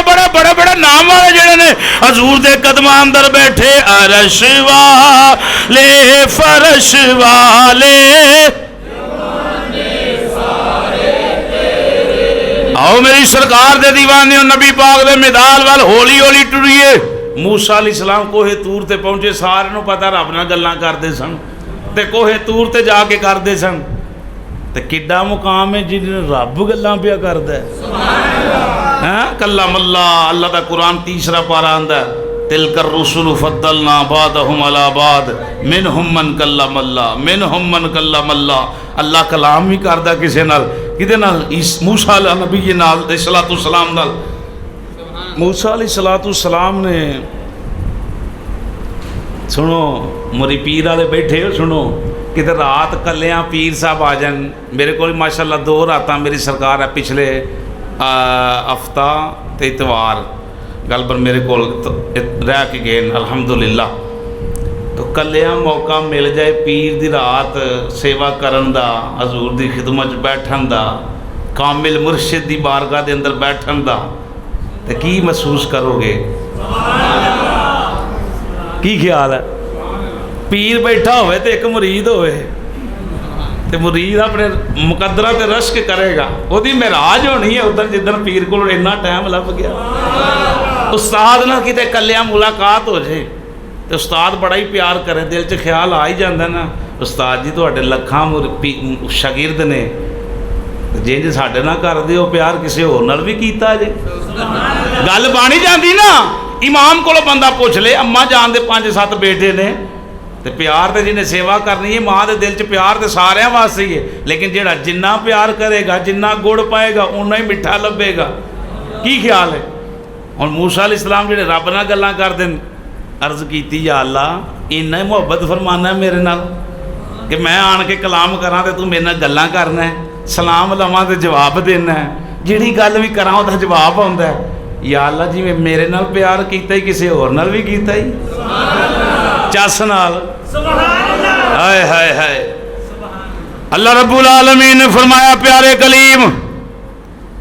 बड़े नाम वाले जेड़े ने हजूर दे कदमां अंदर बैठे। अरश वाले फरश वाले आओ मेरी सरकार दे दीवाने नबी पाक दे मिदाल वाल हौली हौली टुरिए। मूसा अलैहिस्सलाम कोहे तूर ते पहुंचे, सारे पता रब नाल गल्लां करदे सन ते कोहे तूर ते जाके करदे सन। ते किड्डा मुकाम है जिन्हें रब गल्लां पिया करदा है। कल्लम अल्लाह, अल्लाह दा कुरान तीसरा पारा आंदा है, तिलकर रुसुल फद्दलना बादहुम अला बाद मिनहुम मन कल्लम अल्लाह मिनहुम मन कल्लम अल्लाह। अल्लाह कलाम भी करदा किसे नाल, किदे नाल? इस मूसा नबी नाल अलैहिस्सलातु सलाम नाल। मूसा अलैहिस्सलातु सलाम ने, सुनो मोरी पीर वाले बैठे हो, सुनो किते रात कलियां पीर साहब आ जान मेरे को, माशाअल्लाह 2 रातां मेरी सरकार है पिछले हफ्ता ते इतवार गल पर मेरे को रह के गए अल्हम्दुलिल्लाह। तो कलियां मौका मिल जाए पीर दी रात सेवा करन दा, हजूर दी खिदमत बैठन दा, कामिल मुर्शिद दी बारगाह दे अंदर बैठन दा, तो की महसूस करोगे? की ख्याल है? पीर बैठा होवे तो एक मुरीद होवे ते मुरीद अपने मुकद्दरा ते रश्क करेगा, ओदी महराज होनी है उधर जिधर पीर को इन्ना टाइम लग गया। उस्ताद ना किते कलियां मुलाकात हो जाए तो उस्ताद बड़ा ही प्यार करे, दिल च ख्याल आ ही जाता ना, उस्ताद जी तुहाडे लखां शागिर्द ने, जिंज साडे नाल करदे हो प्यार किसी होर नाल भी कीता जे। गल बन जाती ना। इमाम को बंदा पुछ ले, अम्मा जान दे 5-7 बेटे ने, तो प्यार तो जिन्हें सेवा करनी है, माँ के दिल च प्यार तो सारे वास्ते ही है, लेकिन जेड़ा जिन्ना प्यार करेगा, जिन्ना गुड़ पाएगा, उन्ना ही मिठा लभेगा। की ख्याल है? हुण मूसा अलैहिस्सलाम जेड़े रब नाल गल्लां करदे ने, अर्ज कीती या अल्लाह इन्ना ही मुहब्बत फरमाना है मेरे नाल कि मैं आन के कलाम करा तो तू मेरे नाल गल्लां करना है, सलाम लवां तो जवाब देना है, जिहड़ी गल भी करा उहदा जवाब आउंदा है। या अल्लाह जी मैं मेरे नाल प्यार कीता ही किसी होर नाल भी कीता ही, चस नाल। हाय हाय हाय। अल्लाह रब्बुल आलमीन ने फरमाया प्यारे कलीम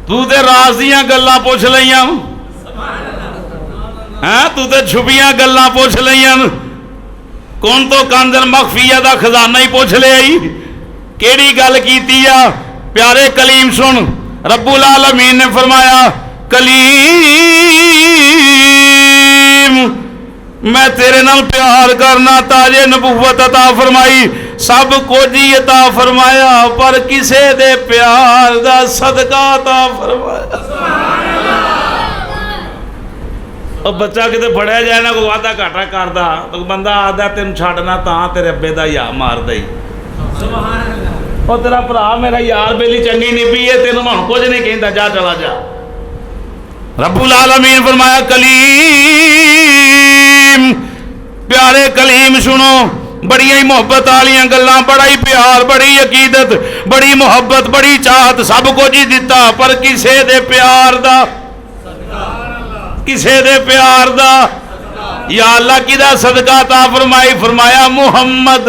तू ते राज दियां गल्लां पुछ लईयां, हैं तू ते छुपियां गल्लां पुछ लईयां, कौन तो कंदर मखफिया दा खजाना ही पुछ लिया ही, केड़ी गल कीती आ? प्यारे कलीम सुन, रब्बुल आलमीन ने फरमाया कलीम मैं तेरे नाल प्यार करना, ताजे नबूवत अता फरमाई, सब कुछ ही अता फरमाया, पर किसे दे प्यार दा सदका अता फरमाया। और बच्चा किते फड़िया जाए ना कोई वादा घाटा करदा तो बंदा आदा तेन छड्डना तां तेरे अब्बे दा या मारदा ही, और तेरा भरा मेरा यार बेली चंगी निभी है, तेन हुण कुछ नहीं कहंदा, जा चला जा। रब्बुल आलमीन फरमाया कलीम प्यारे कलीम सुनो, बड़िया ही मोहब्बत वालियां गल्लां, बड़ा ही प्यार, बड़ी अकीदत, बड़ी मोहब्बत, बड़ी चाहत, सब कुछ ही दिता, पर किसे दे प्यार दा, किसे दे प्यार दा या अल्लाह किदा सदका ता फरमाई? फरमाया मुहम्मद।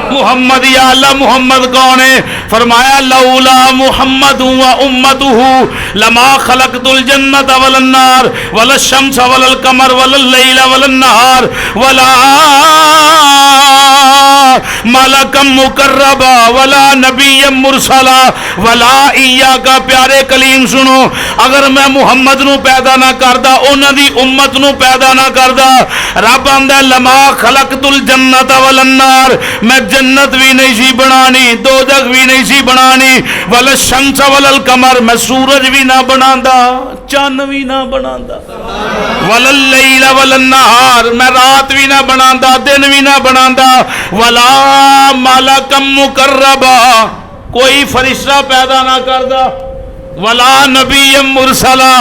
मुहम्मद या अल्लाह मुहम्मद कौन है? फरमाया लौला मुहम्मद व उम्मतुहु लमा खलकतुल जन्नत वल नार वल शम्स वल कमर वल लैल वल नहार वला मलकम मुकर्रबा वला नबिय्यम मुरसला वला इय्याका। प्यारे कलीम सुनो, अगर मैं मुहम्मद नू पैदा ना करदा, उन्हां दी उम्मत नू पैदा ना करदा, रब आंदा लमा खलकतुल जन्नत वल नार, मैं जन्नत भी नहीं सी बनानी, दोजख भी नहीं सी बनानी, वल शम्स वल कमर, मैं सूरज भी ना बनांदा, चन्न भी ना बनांदा, वल लैल वल नहार, मैं रात भी ना बनांदा, दिन भी ना बनांदा, वला मलकम मुकर्रबा, कोई फरिश्ता पैदा ना करदा, वला नबिय्यम मुरसला,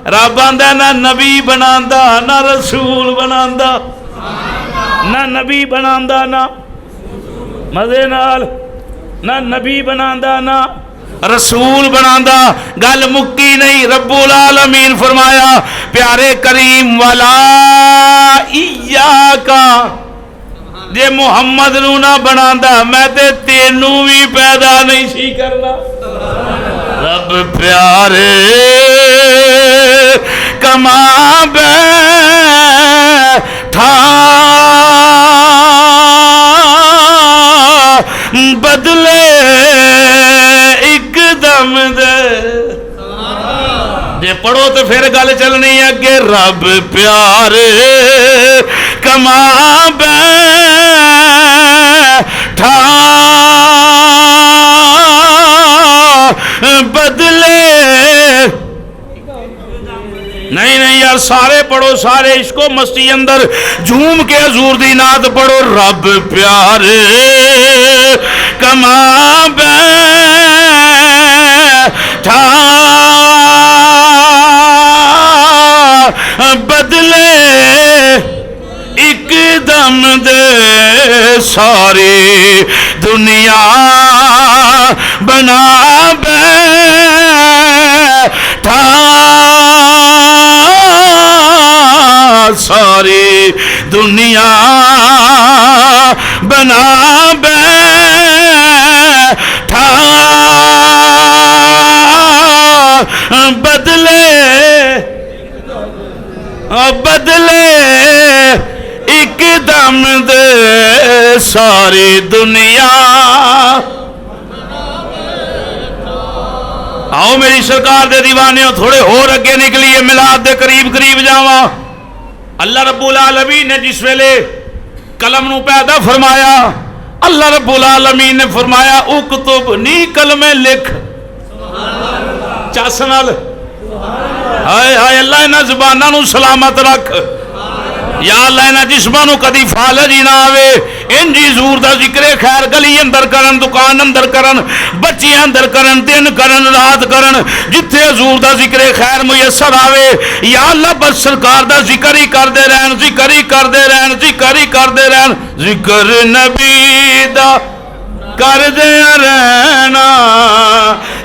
रब आंदा ना नबी बनांदा ना रसूल बनांदा, ना नबी बनांदा ना मजे नाल, ना नबी बनांदा ना रसूल बनांदा। गल मुक्की नहीं, रब्बुल आलमीन फरमाया प्यारे करीम वला इय्याका, जे मुहम्मद नू ना बनांदा मैं ते तेनू भी पैदा नहीं सी करना। रब प्यारे कमा बैठा बदले एकदम दे, जे जे पढ़ो तो फिर गल चलनी अगे रब प्यार कमा बैठा बदले नहीं नहीं यार सारे पढ़ो सारे इसको मस्ती अंदर झूम के हजूर दी नात पढ़ो रब प्यार कमा बैठा बदले एकदम दे सारी दुनिया बना बैठा सारी दुनिया बना बैठा बदले बदले एकदम दे सारी दुनिया। आओ मेरी सरकार दे दीवाने थोड़े होर अगे निकलिए मिलाद दे करीब करीब जावा। अल्लाह रब्बुल आलमीन ने जिस वेले कलम नू पैदा फरमाया अल्लाह रब्बुल आलमीन ने फरमाया उकतुब नी कलमे लिख चस नाल हाय हाय अल्लाह इन्हां ज़बानां नू सलामत रख या अल्लाह इन्हां जिस्मां नू कदी फालज ही ना आवे। इंज ही हजूर दा जिक्र खैर गली अंदर करन दुकान अंदर करन बच्चियां अंदर करन दिन करन रात करन जिथे हजूर दा जिक्र खैर मुयसर आवे या अल्लाह बस सरकार दा जिक्र ही करदे रहन जिक्र ही करदे रहन जिक्र ही करदे रहन जिक्र नबी दा करदे रहना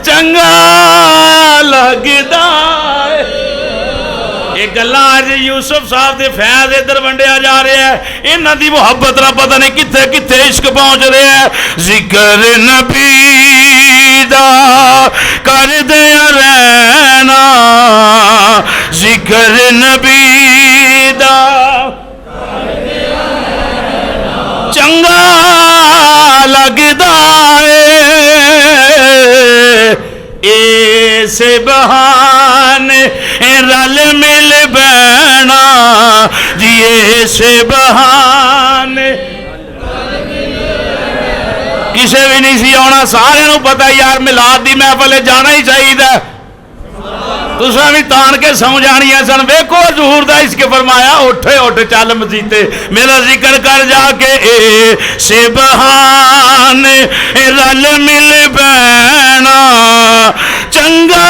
चंगा लगदा। ये गल्लां अज यूसुफ साहब के फैज इधर वंडिया जा रहा है इन्हां दी मुहब्बत दा पता नहीं किथे किथे इश्क पहुंच रहा है। जिक्र नबी दा करदे रहना जिक्र नबी दा चंगा लगदा ऐसे बहाने रल मिल बैना जी ऐसे बहाने किसे भी नहीं सी आना सारे पता यार मिलाद दी महफिल जाना ही चाहिए तुसा भी तान के समझानिया सन वेखो हजूर दा इश्क फरमाया उठ उठ चल मसीते मेरा जिक्र कर जाके से बहाने रल मिल बैना चंगा।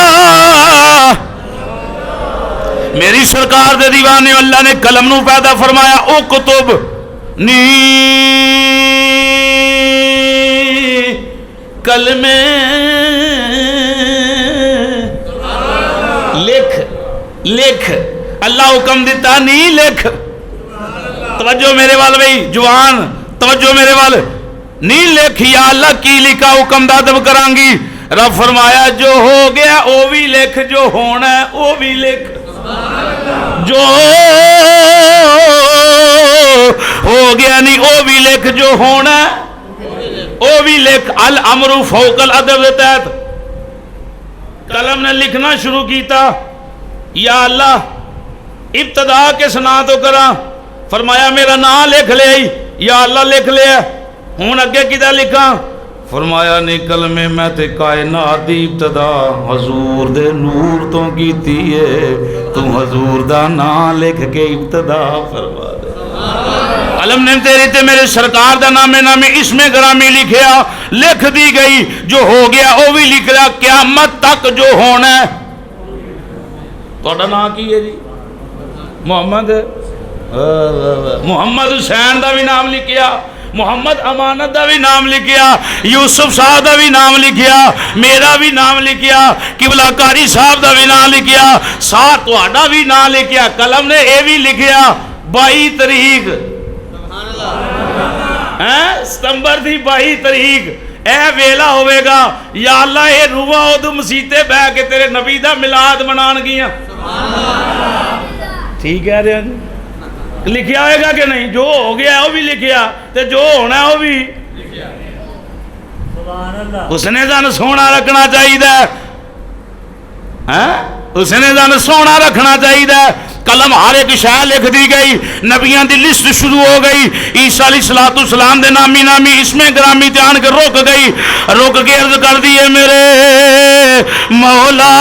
मेरी सरकार दे दीवाने अल्लाह ने कलम नू पैदा फरमाया ओ कुतुब नी कलमे लिख लिख अल्लाह हुक्म दिता नहीं लिख। तवज्जो मेरे वाल भाई जवान तवज्जो मेरे वाल नहीं लिख या अल्लाह की लिखा हुक्म दा अदब करांगी। रब फरमाया जो हो गया वो भी लिख जो होना है वो भी लिख जो हो गया नहीं वो भी लिख जो होना है वो भी लिख। अल अमरु फौकल अदब के तहत कलम ने लिखना शुरू किया या अल्लाह इब्तदा के सुना तो करा फरमाया मेरा नाम लिख लिया या अल्लाह लिख लिया हूँ अगे किदा लिखा फरमाया निकल में मैं ते कायनात दी इब्तदा हजूर दे नूर तो कीती है तू हजूर दा नाम लिख के इब्तदा फरमा दे। अलम ने तेरी ते मेरे सरकार दा नामे नामे इसमें ग्रामी लिखिया लिख दी गई जो हो गया वो भी लिख लिया क़यामत तक जो होना है। तुहाडा नाम की है जी मोहम्मद मोहम्मद हुसैन का भी नाम लिखिया मोहम्मद अमानत का भी नाम लिखिया यूसुफ साहब का भी नाम लिखिया मेरा भी नाम लिखिया किबला कारी साहब का भी नाम लिखिया साथ तुहाडा भी नाम लिखिया कलम ने यह भी लिखिया 22 तरीक सितंबर की 22 तरीक ए वेला होगा या अल्लाह ये रूहां उदू मसीते बह के तेरे नबी का मिलाद मनानगियां। ठीक कह रहे हैं लिखिया होगा कि नहीं जो हो गया वो भी लिखिया ते जो होना वो भी उसने सन सोना रखना चाहिए। है उसने दन सोना रखना चाहिए। कलम हर एक शह लिख दी गई, नबियां की लिस्ट शुरू हो गई। ईसा अलैहिस्सलाम दे नामी नामी इसमें ग्रामी ध्यान के रुक गई, रुक के अर्ज कर दी है मेरे मौला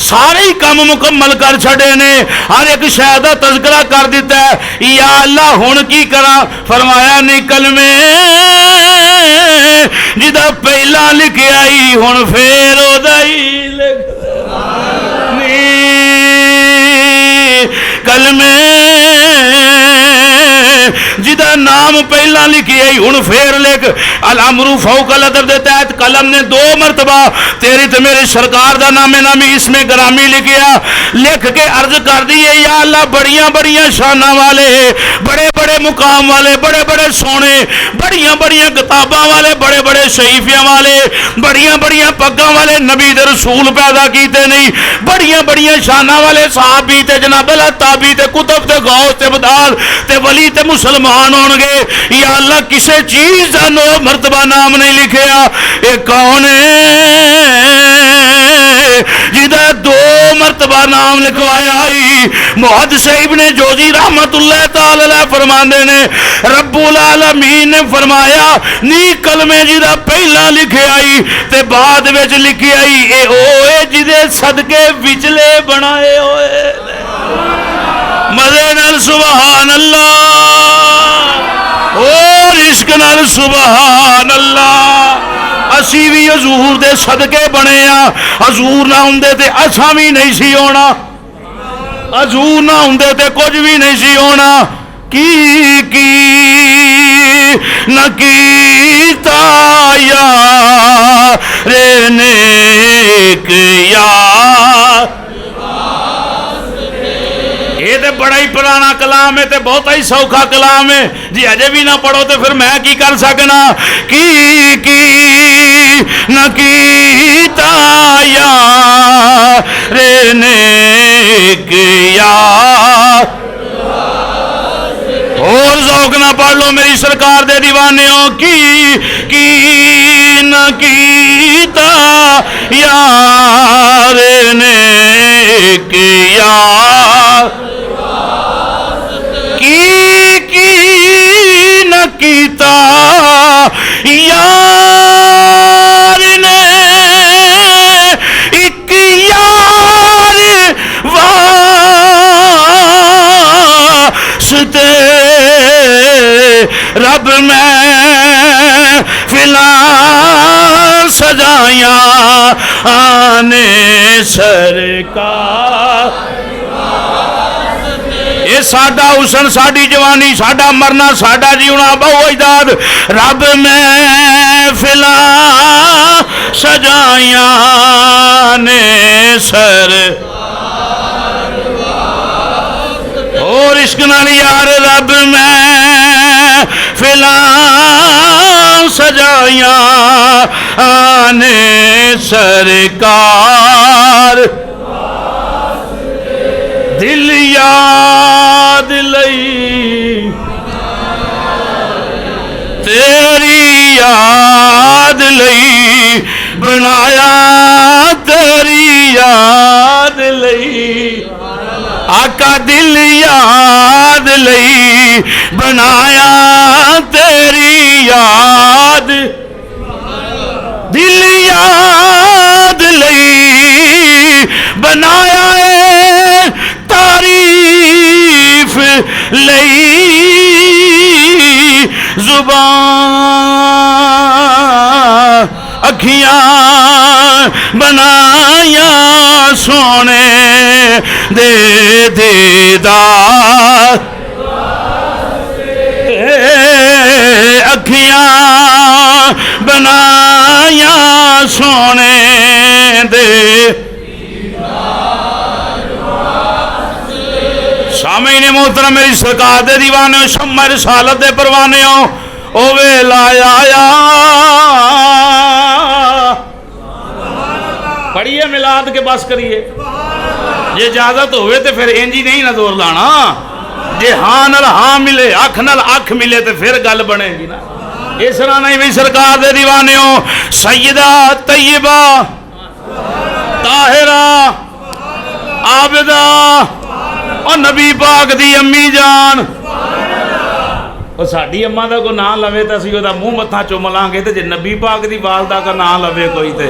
सारे ही काम मुकम्मल कर छड़े ने, हर एक शह का तज़किरा कर दिता है। या अल्लाह हुण की करा? फरमाया निकल में जिदा पहला लिखे आई हुण फेर ओदा ही लिख कल में जिदा नाम पहला लिखी आई हुण फेर लिख। अल अमरू फौकल अदब दे तहत कलम ने 2 मरतबा तेरी ते मेरे सरकार दा नामे नामी इसमें ग्रामी लिखिया, लिख के अर्ज कर दी है या अल्लाह बड़ियां बड़ियां शाना वाले, बड़े बड़े मुकाम वाले, बड़े बड़े सोने, बड़ियां बड़ियां किताबां वाले, बड़े बड़े शहीफियां वाले, बड़ियां बड़ियां पग्गां वाले नबी दे रसूल पैदा कीते नहीं, बड़ियां बड़ियां शाना वाले सहाबी ते जनाबला ताबी ते कुतुब ते गौस ते बदाल ते वली ते मुसलमान होणगे। या अल्लाह किसी चीज का 9 मरतबा नाम नहीं लिखिया। ये कौन है जिदा 2 मरतबा नाम लिखवाया? मुहद्दिस इब्ने जोजी रहमतुल्लाह ताला अलैह फरमांदे ने रब्बुल आलमीन ने फरमाया नी कलमे जिदा पहला लिखे आई ते बाद विच लिखी आई ए ओए जिदे सदके विचले बनाए होए मजे नाल सुभान अल्लाह और इश्क नाल सुभान अल्लाह। असी भी हजूर दे सदके बने आ, हजूर ना हुंदे ते असा भी नहीं सी होना, हजूर ना हुंदे ते कुछ भी नहीं सी होना। की न कीता यार नेक यार। ये तो बड़ा ही पुराना कलाम है, तो बहुत ही सौखा कलाम है जी, अजे भी ना पढ़ो तो फिर मैं की कर सकना। की न कीता यार नेक यार। और ज़ौक़ ना पढ़ लो मेरी सरकार दे दीवानियों। की न कीता यार नेक यार। की न कीता यार ने एक यार वास्ते रब मैं फिला सजाया आने सरकार। ये साडा हुसन, साडी जवानी, साडा मरना, साडा जीवना बहु इजाद रब मैं फिला सजाया ने सर। और इश्क नाल यार रब मैं फिला सजाया आने सरकार। दिल याद लई तेरी याद लई बनाया, तेरी याद लई आका दिल याद लई बनाया, तेरी याद दिल याद लई बनाया तारीफ लई जुबान अखियां बनाया सोने दे दीदार। अखियां बनाया सोने दे। सामईने मोहतरम मेरी सरकार दे दीवाने हो, शम्मा रिसालत दे परवाने हो, ओ वेला आया। पढ़िए मिलाद के बस करिए, जे इजाजत होवे तो फिर इंज ही नहीं ना जोर लाना। जे हाँ नाल हाँ मिले, अख नाल अख मिले तो फिर गल बनेगी ना। इस तरह नहीं भी सरकार दे दीवाने हो। सैयदा तैयबा ताहिरा आबिदा और नबी पाक दी अम्मी जान। और साडी अम्मा का कोई नाम लवे तो असं मूँह मत्था चुम लांगे, तो जे नबी पाक की वालदा का नाम लवे कोई तो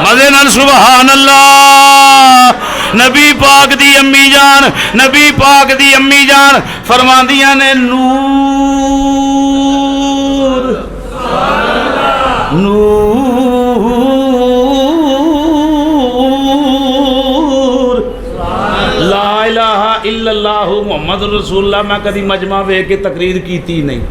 मजे नाल सुभान अल्लाह। नबी पाक दी अम्मी जान, नबी पाक दी अम्मी जान फरमांदियां ने नूर नूर ला इलाहा इल्लल्लाहु मुहम्मद रसूलुल्लाह। मैं कभी मजमा वेख के तकरीर की नहीं,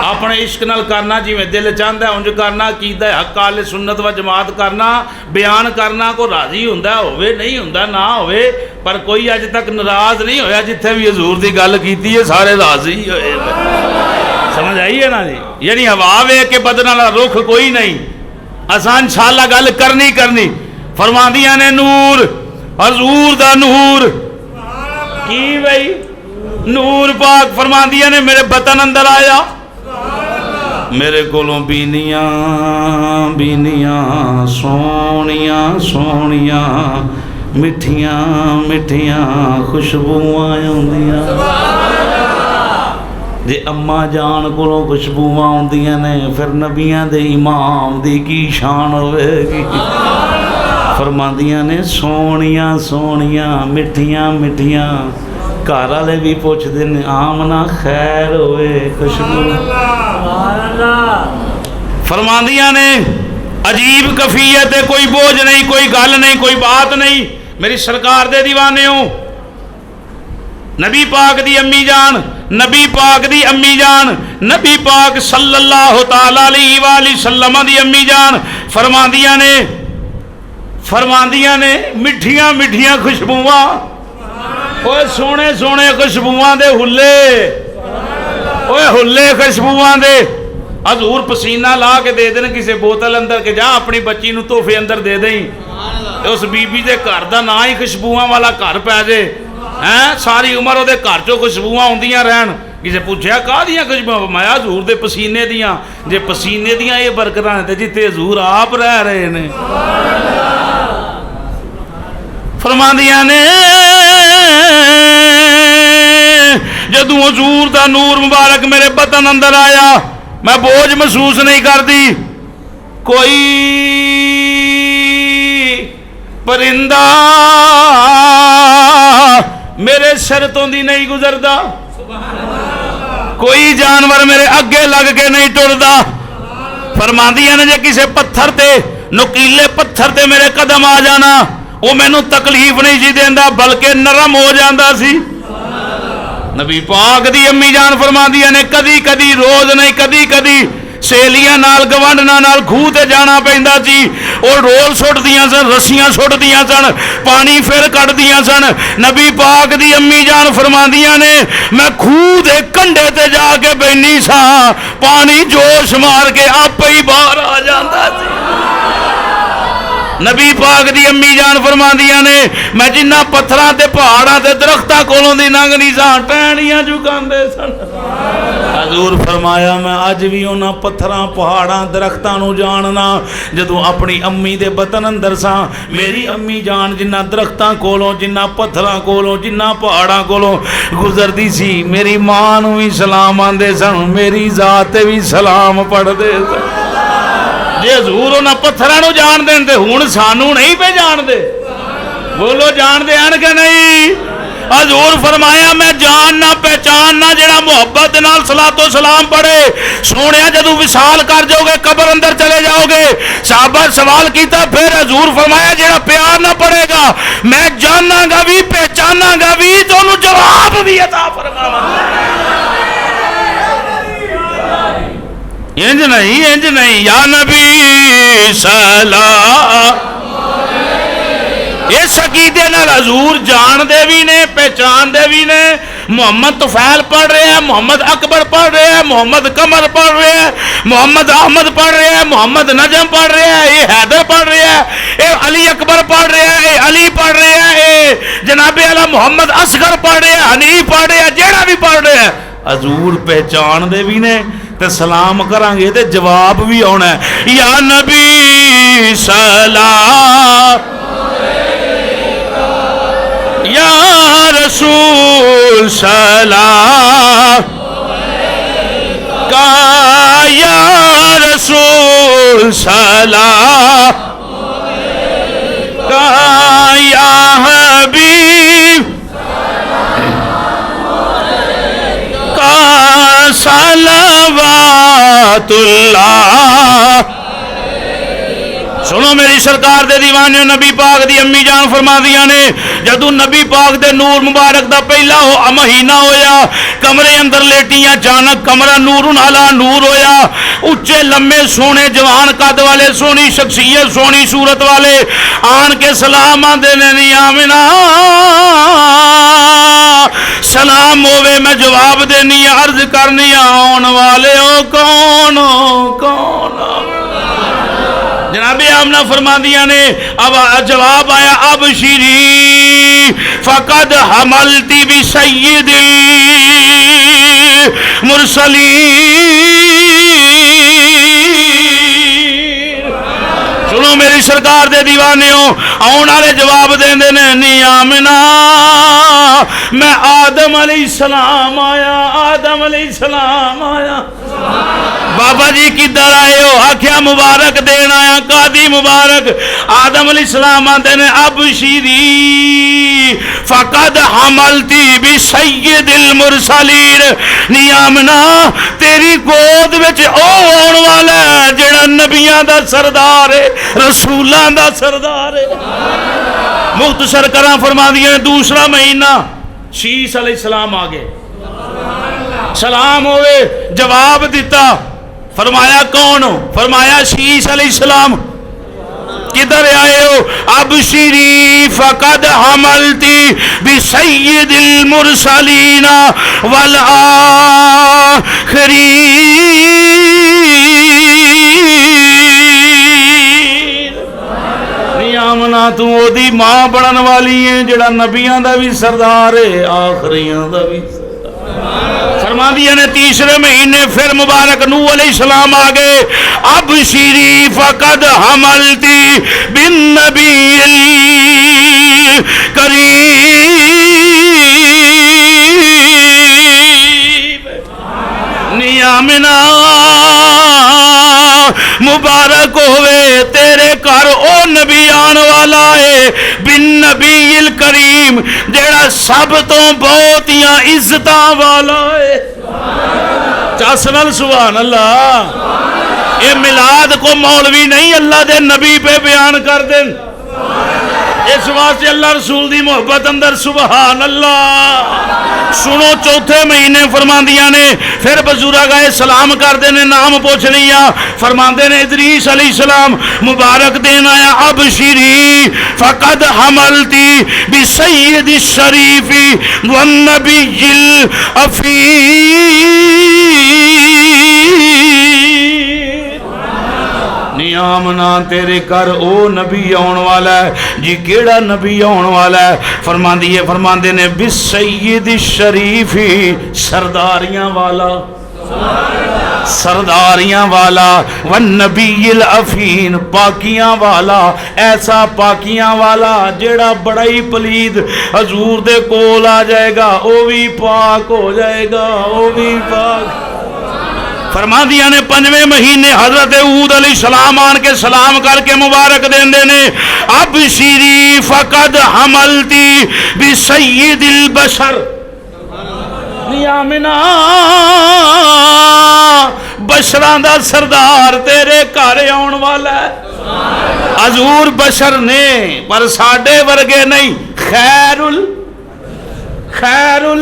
अपने इश्क नाल करना, जिमें दिल चाहता है उंज करना, कीदा हक आले सुन्नत व जमात करना, बयान करना। को राजी हुंदा होवे नहीं हुंदा ना होवे, पर कोई अज तक नाराज नहीं होया। जिथे भी हजूर की गल की है सारे राजी होए। समझ आई है ना जी? यानी हवा वेख के बदलने वाला रुख कोई नहीं। असां इंशाअल्लाह गल करनी करनी। फरमांदियां ने नूर, हजूर दा नूर की भाई नूर पाक फरमांदियां ने मेरे बतन अंदर आया, मेरे कोलों बीनियां बीनियां सोनियां सोनियां मिठियां मिठियां खुशबुआं आउंदियां। जे अम्मा जान कोलों खुशबुआं आउंदियां ने, फिर नबियां दे इमाम दी की शान होवेगी। फरमांदियां ने सोनियां सोनियां मिठियां मिठियां, घर वाले भी पुछते हैं आमना खैर होए खुशबू। फरमांदियां ने अजीब कफियत है, कोई बोझ नहीं, कोई गल नहीं, कोई बात नहीं। मेरी सरकार दे दीवाने हो। नबी पाक दी अम्मी जान, नबी पाक दी अम्मी जान, नबी पाक सल्लल्लाहु तआला अलैहि वसल्लम दी अम्मी जान फरमांदियां ने मिठियां मिठियां खुशबुआं, ओए सोने सोने खुशबुआं दे हुल्ले, ओए हुल्ले खुशबुआं दे। हजूर पसीना ला के दे देन किसी बोतल अंदर के, जा अपनी बच्ची नूं तोहफे अंदर दे दें, उस बीबी के घर का ना ही खुशबुआं वाला घर पै जाए हैं। सारी उम्र वो घर चो खुशबुआं आउंदियां रहन। किसी पूछया काहदियां खुशबुआं? मैं हजूर दे पसीने दियां। जे पसीने दियां ये बरकतां ने, जिथे हजूर आप रह रहे ने। फरमांदियां ने जदों हजूर दा नूर मुबारक मेरे बतन अंदर आया, मैं बोझ महसूस नहीं करती। कोई परिंदा मेरे सिर तो दी नहीं गुजरदा, कोई जानवर मेरे अगे लग के नहीं टुरदा। फरमांदियां ने जे किसी पत्थर ते, नुकीले पत्थर ते मेरे कदम आ जाना, वो मैनू तकलीफ नहीं सी देंदा, बल्कि नरम हो जाता सी। नबी पाक दी अम्मी जान फरमांदियां ने कदी कदी, रोज नहीं, कदी कदी सहेलियां नाल गवांढना नाल खूह ते जाना पैंदा सी। और रोल सुटदियां सन, रस्सियां सुटदियां सन, पानी फिर कढ़दियां सन। नबी पाक दी अम्मी जान फरमांदियां ने मैं खूह दे कंढे ते जाके बैठी सा, पानी जोश मार के आपे ही बाहर आ जाता सी। नबी पाक दी अम्मी जान फरमांदियां ने मैं जिन्ना पत्थरां ते पहाड़ां ते दरख्तां कोलों दी लंघदी सा, टहनियां झुकांदे सन। हजूर फरमाया मैं अज भी उन्हां पत्थरां पहाड़ां दरख्तां नूं जानना। जदों अपनी अम्मी दे बतन अंदर सा, मेरी अम्मी जान जिन्ना दरख्तां कोलों, जिन्ना पत्थरां कोलों, जिन्ना पहाड़ां कोलों गुजरदी सी, मेरी मां नूं भी सलाम आंदे सन, मेरी जात ते भी सलाम पढ़दे सन। जे हजूर उन्हां पत्थरां नूं जान देंदे, हुण सानू नहीं पे जान दे। बोलो जान दे हैं कि नहीं? हजूर फरमाया मैं जानना पहचानना जेड़ा मुहब्बत नाल सलातो सलाम पढ़े। सोने जदों विसाल कर जाओगे, कब्र अंदर चले जाओगे। साहबा सवाल किया, फिर हजूर फरमाया जेड़ा प्यार ना पड़ेगा, मैं जानागा भी पहचानागा भी, तो उन्होंने जवाब भी अता फरमावांगा। इंज नहीं, इंज नहीं। या नबी सलाम, इस अकीदे नाल हजूर जानते भी ने, पहचानते भी ने। मोहम्मद तुफैल पढ़ रहे हैं, मोहम्मद अकबर पढ़ रहे हैं, मोहम्मद कमर पढ़ रहे हैं, मोहम्मद अहमद पढ़ रहे हैं, मोहम्मद नजम पढ़ रहे हैं, ये हैदर पढ़ रहे हैं, ये अली अकबर पढ़ रहे हैं, ये अली पढ़ रहे हैं, ये जनाबे आला मोहम्मद असगर पढ़ रहे हैं, हनीफ पढ़ रहे हैं, जेड़ा भी पढ़ रहे हैं। हजूर पहचानते भी ने ते सलाम करांगे ते जवाब भी आना है। या नबी सलाम या रसूल सलाम का या रसूल सलाम का या हबीब का सलावतुल्लाह। सुनो मेरी सरकार दे दीवाने, नबी पाक दी अम्मी जान फरमा दिया ने जदों नबी पाक दे नूर मुबारक दा पहला हो महीना होया, कमरे अंदर लेटियां, अचानक कमरा नूरुन अला नूर होया। उच्चे लम्बे सोने जवान कद वाले, सोनी शख्सियत, सोनी सूरत वाले आन के सलाम आंदे ने, नी आमिना सलाम होवे। मैं जवाब देनी, अर्ज करनी, आने वाले हो कौन हो कौन हो। जनाबे आमना फरमा दिया ने, अब जवाब आया अब शिरी फकद हमलती भी सैयदी मुरसलीन। सुनो मेरी सरकार दे दीवाने हो, आने वाले जवाब देंदे ने, नी आमिना मैं आदम अलैहिस्सलाम आया, आदम अलैहिस्सलाम आया। बाबा जी किधर आए हो? आख्या मुबारक देना आया। कादी मुबारक? आदम अलैहिस्सलाम आते ने अब शीरी फकद हमलती भी सैयदिल मुरसलीन। नियामना तेरी गोद विच ओ आने वाला है जेड़ा नबियां दा सरदार है, रसूलां दा सरदार है। मुख्तसर करा फरमा दिया। दूसरा महीना शीस अलैहिस्सलाम आ गए, सलाम होवे, जवाब दिता। फरमाया कौन हो? फरमाया शीस अलैहिस्सलाम। किधर आए हो? अब शिरी फकद हमलती भी सैयदिल मुरसलीना वल आखिरीन। नियामना तू ओदी मां बनन वाली है जेड़ा नबियां दा भी सरदार है, आखिरियां दा भी। फरमा दिया ने तीसरे महीने फिर मुबारक नूह अलैहिस्सलाम आ गए। अब शिरी फकद हमलती बिन नबील करीम। नियामिना मुबारक होवे तेरे घर ओ नबी आन वाला है, बिन नबील करीम जेड़ा सब तो बहुतियां इज्जतां वाला है। चस नाल सुभान अल्लाह। ये मिलाद को मौलवी नहीं अल्लाह दे नबी पे बयान कर देन, इस वास्ते अल्लाह रसूल दी मोहब्बत अंदर सुभान अल्लाह। सुनो चौथे महीने फरमांदियां ने फिर बुजुर्ग आए सलाम करते ने, नाम पूछ लिया। फरमाते ने इदरीस अलैहिस्सलाम मुबारक देन आया। अब शिरी फकद हमलती बि सैयद शरीफी वन नबील अफी। नियामना तेरे कर ओ नबी आने वाला है जी। केड़ा नबी आने वाला है? फरमांदे ने बि सैयद शरीफी सरदारियां वाला, सरदारियां वाला, वन नबील अफीन पाकियां वाला। ऐसा पाकियां वाला जेड़ा बड़ा ही पलीद हजूर दे कोल आ जाएगा ओ भी पाक हो जाएगा, ओ भी पाक। फरमा दिया ने पंजवें महीने हजरत ऊद अलैहिस्सलाम आन के सलाम करके मुबारक देंदे ने। अब शिरी फकद हमलती बि सैयदिल बशर। नियामिना बशरां दा सरदार तेरे घर आउण वाला है। हजूर बशर ने पर साडे वर्गे नहीं, खैरुल खैरुल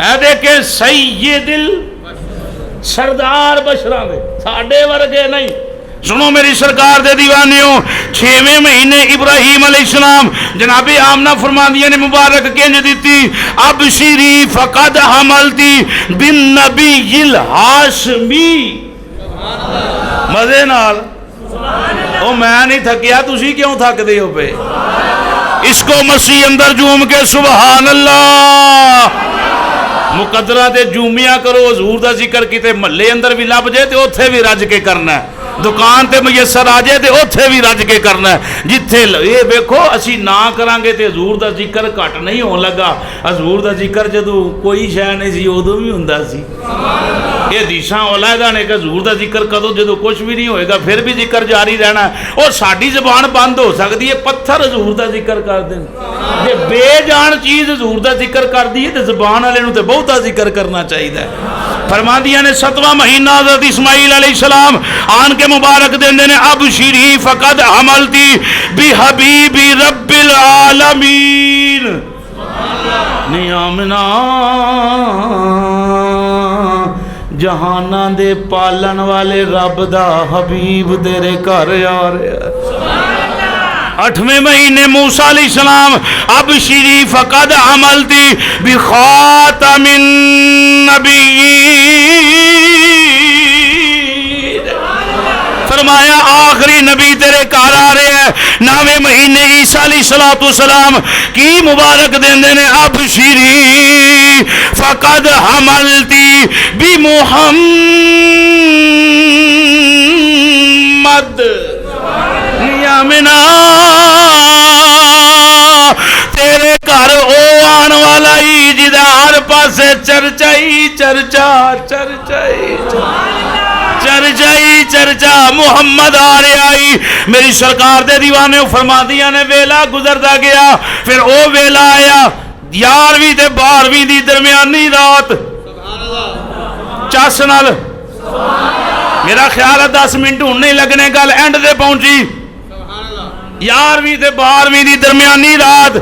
है देखे सैयदिल सरदार बशरा दे, साडे वर्गे नहीं। सुनो मेरी सरकार दे दीवानियों, 6वें महीने इब्राहिम अलैहिस्सलाम जनाबे आमना फरमादिया ने मुबारक किंज दी। अब शिरी फकद हमलती बिन नबील हाशमी। मजे नाल ओ मैं नहीं थकिया, तुसी क्यों थकदे हो पे? इसको मसीह अंदर जूम के सुभान अल्लाह। मुकदरा ते जूमिया करो, हजूर दा जिक्र किते महल्ले अंदर भी लभ जाए तो उत्थे भी रज के करना है। दुकान ते मुयसर आ जाए तो उत्थे भी रज के करना है। जिथे ये देखो असी ना करांगे तो हजूर का जिक्र घट नहीं होने लगा। हजूर का जिक्र जदों कोई शह नहीं सी उदों भी हुंदा सी। ये दिशा ओलादा ने कि हजूर का जिक्र कदों जदों कुछ भी नहीं होएगा फिर भी जिक्र जारी रहना है। और साडी ज़बान बंद हो सकती है, पत्थर हजूर का जिक्र कर देन। जे बेजान चीज़ हजूर का जिक्र कर दी है तो ज़बान वाले नूं ते बहुता जिक्र करना चाहिए। फरमादियां ने 7वां महीना हज़रत इस्माईल अलैहिस्सलाम आन के मुबारक देंदे ने अब शरी फ़क़द हमलती बि हबीबी रब्बिल आलमीन नियामना जहाना दे पालन वाले रब दा हबीब तेरे घर आ रहा। 8वें महीने मूसा अलैहिस्सलाम अब शरी फ़क़द हमलती बि ख़ातमिन नबिय्यीन फरमाया आखिरी नबी तेरे घर आ रहे हैं। 9वें महीने ईसा अलैहिस्सलाम की मुबारक देंदे ने अब शरी फ़क़द हमलती बि मुहम्मद नियामना तेरे घर ओ आने वाला ही जिदा हर पासे चर्चा ही चर्चा चर्चा ही चर्चा ही चर्चा मुहम्मद आ रहा ही। मेरी सरकार दे दीवाने फरमादियां ने वेला गुजरता गया फिर ओ वेला आया 11वीं ते 12वीं दी दरमियानी रात चस नाल मेरा ख्याल है 10 मिनट हूं नहीं लगने गल एंड ते पहुंची। 11वीं ते 12वीं दी दरमियानी रात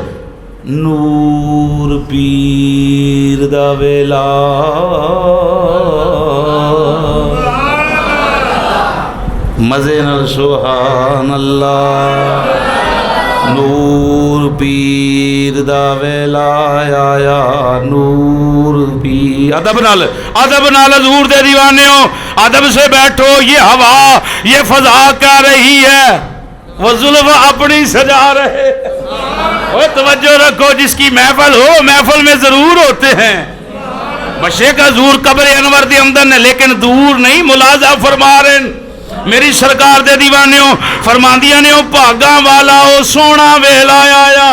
नूर पीर दा वेला मजे नाल सुभान अल्लाह नूर पीर दा वेला आया नूर पीर अदब नाल हजूर दे दीवाने हो अदब से बैठो। ये हवा ये फजा क्या रही है वो जुल्फ अपनी सजा रहे। ओ तवज्जो रखो जिसकी महफिल हो महफिल में जरूर होते हैं। बशेक हजूर कब्र अनवर दे अंदर ने लेकिन दूर नहीं मुलाजा फरमा रहे। मेरी सरकार दे दीवाने हो फरमांदियां ने ओ भागा वाला ओ सोना वेला आया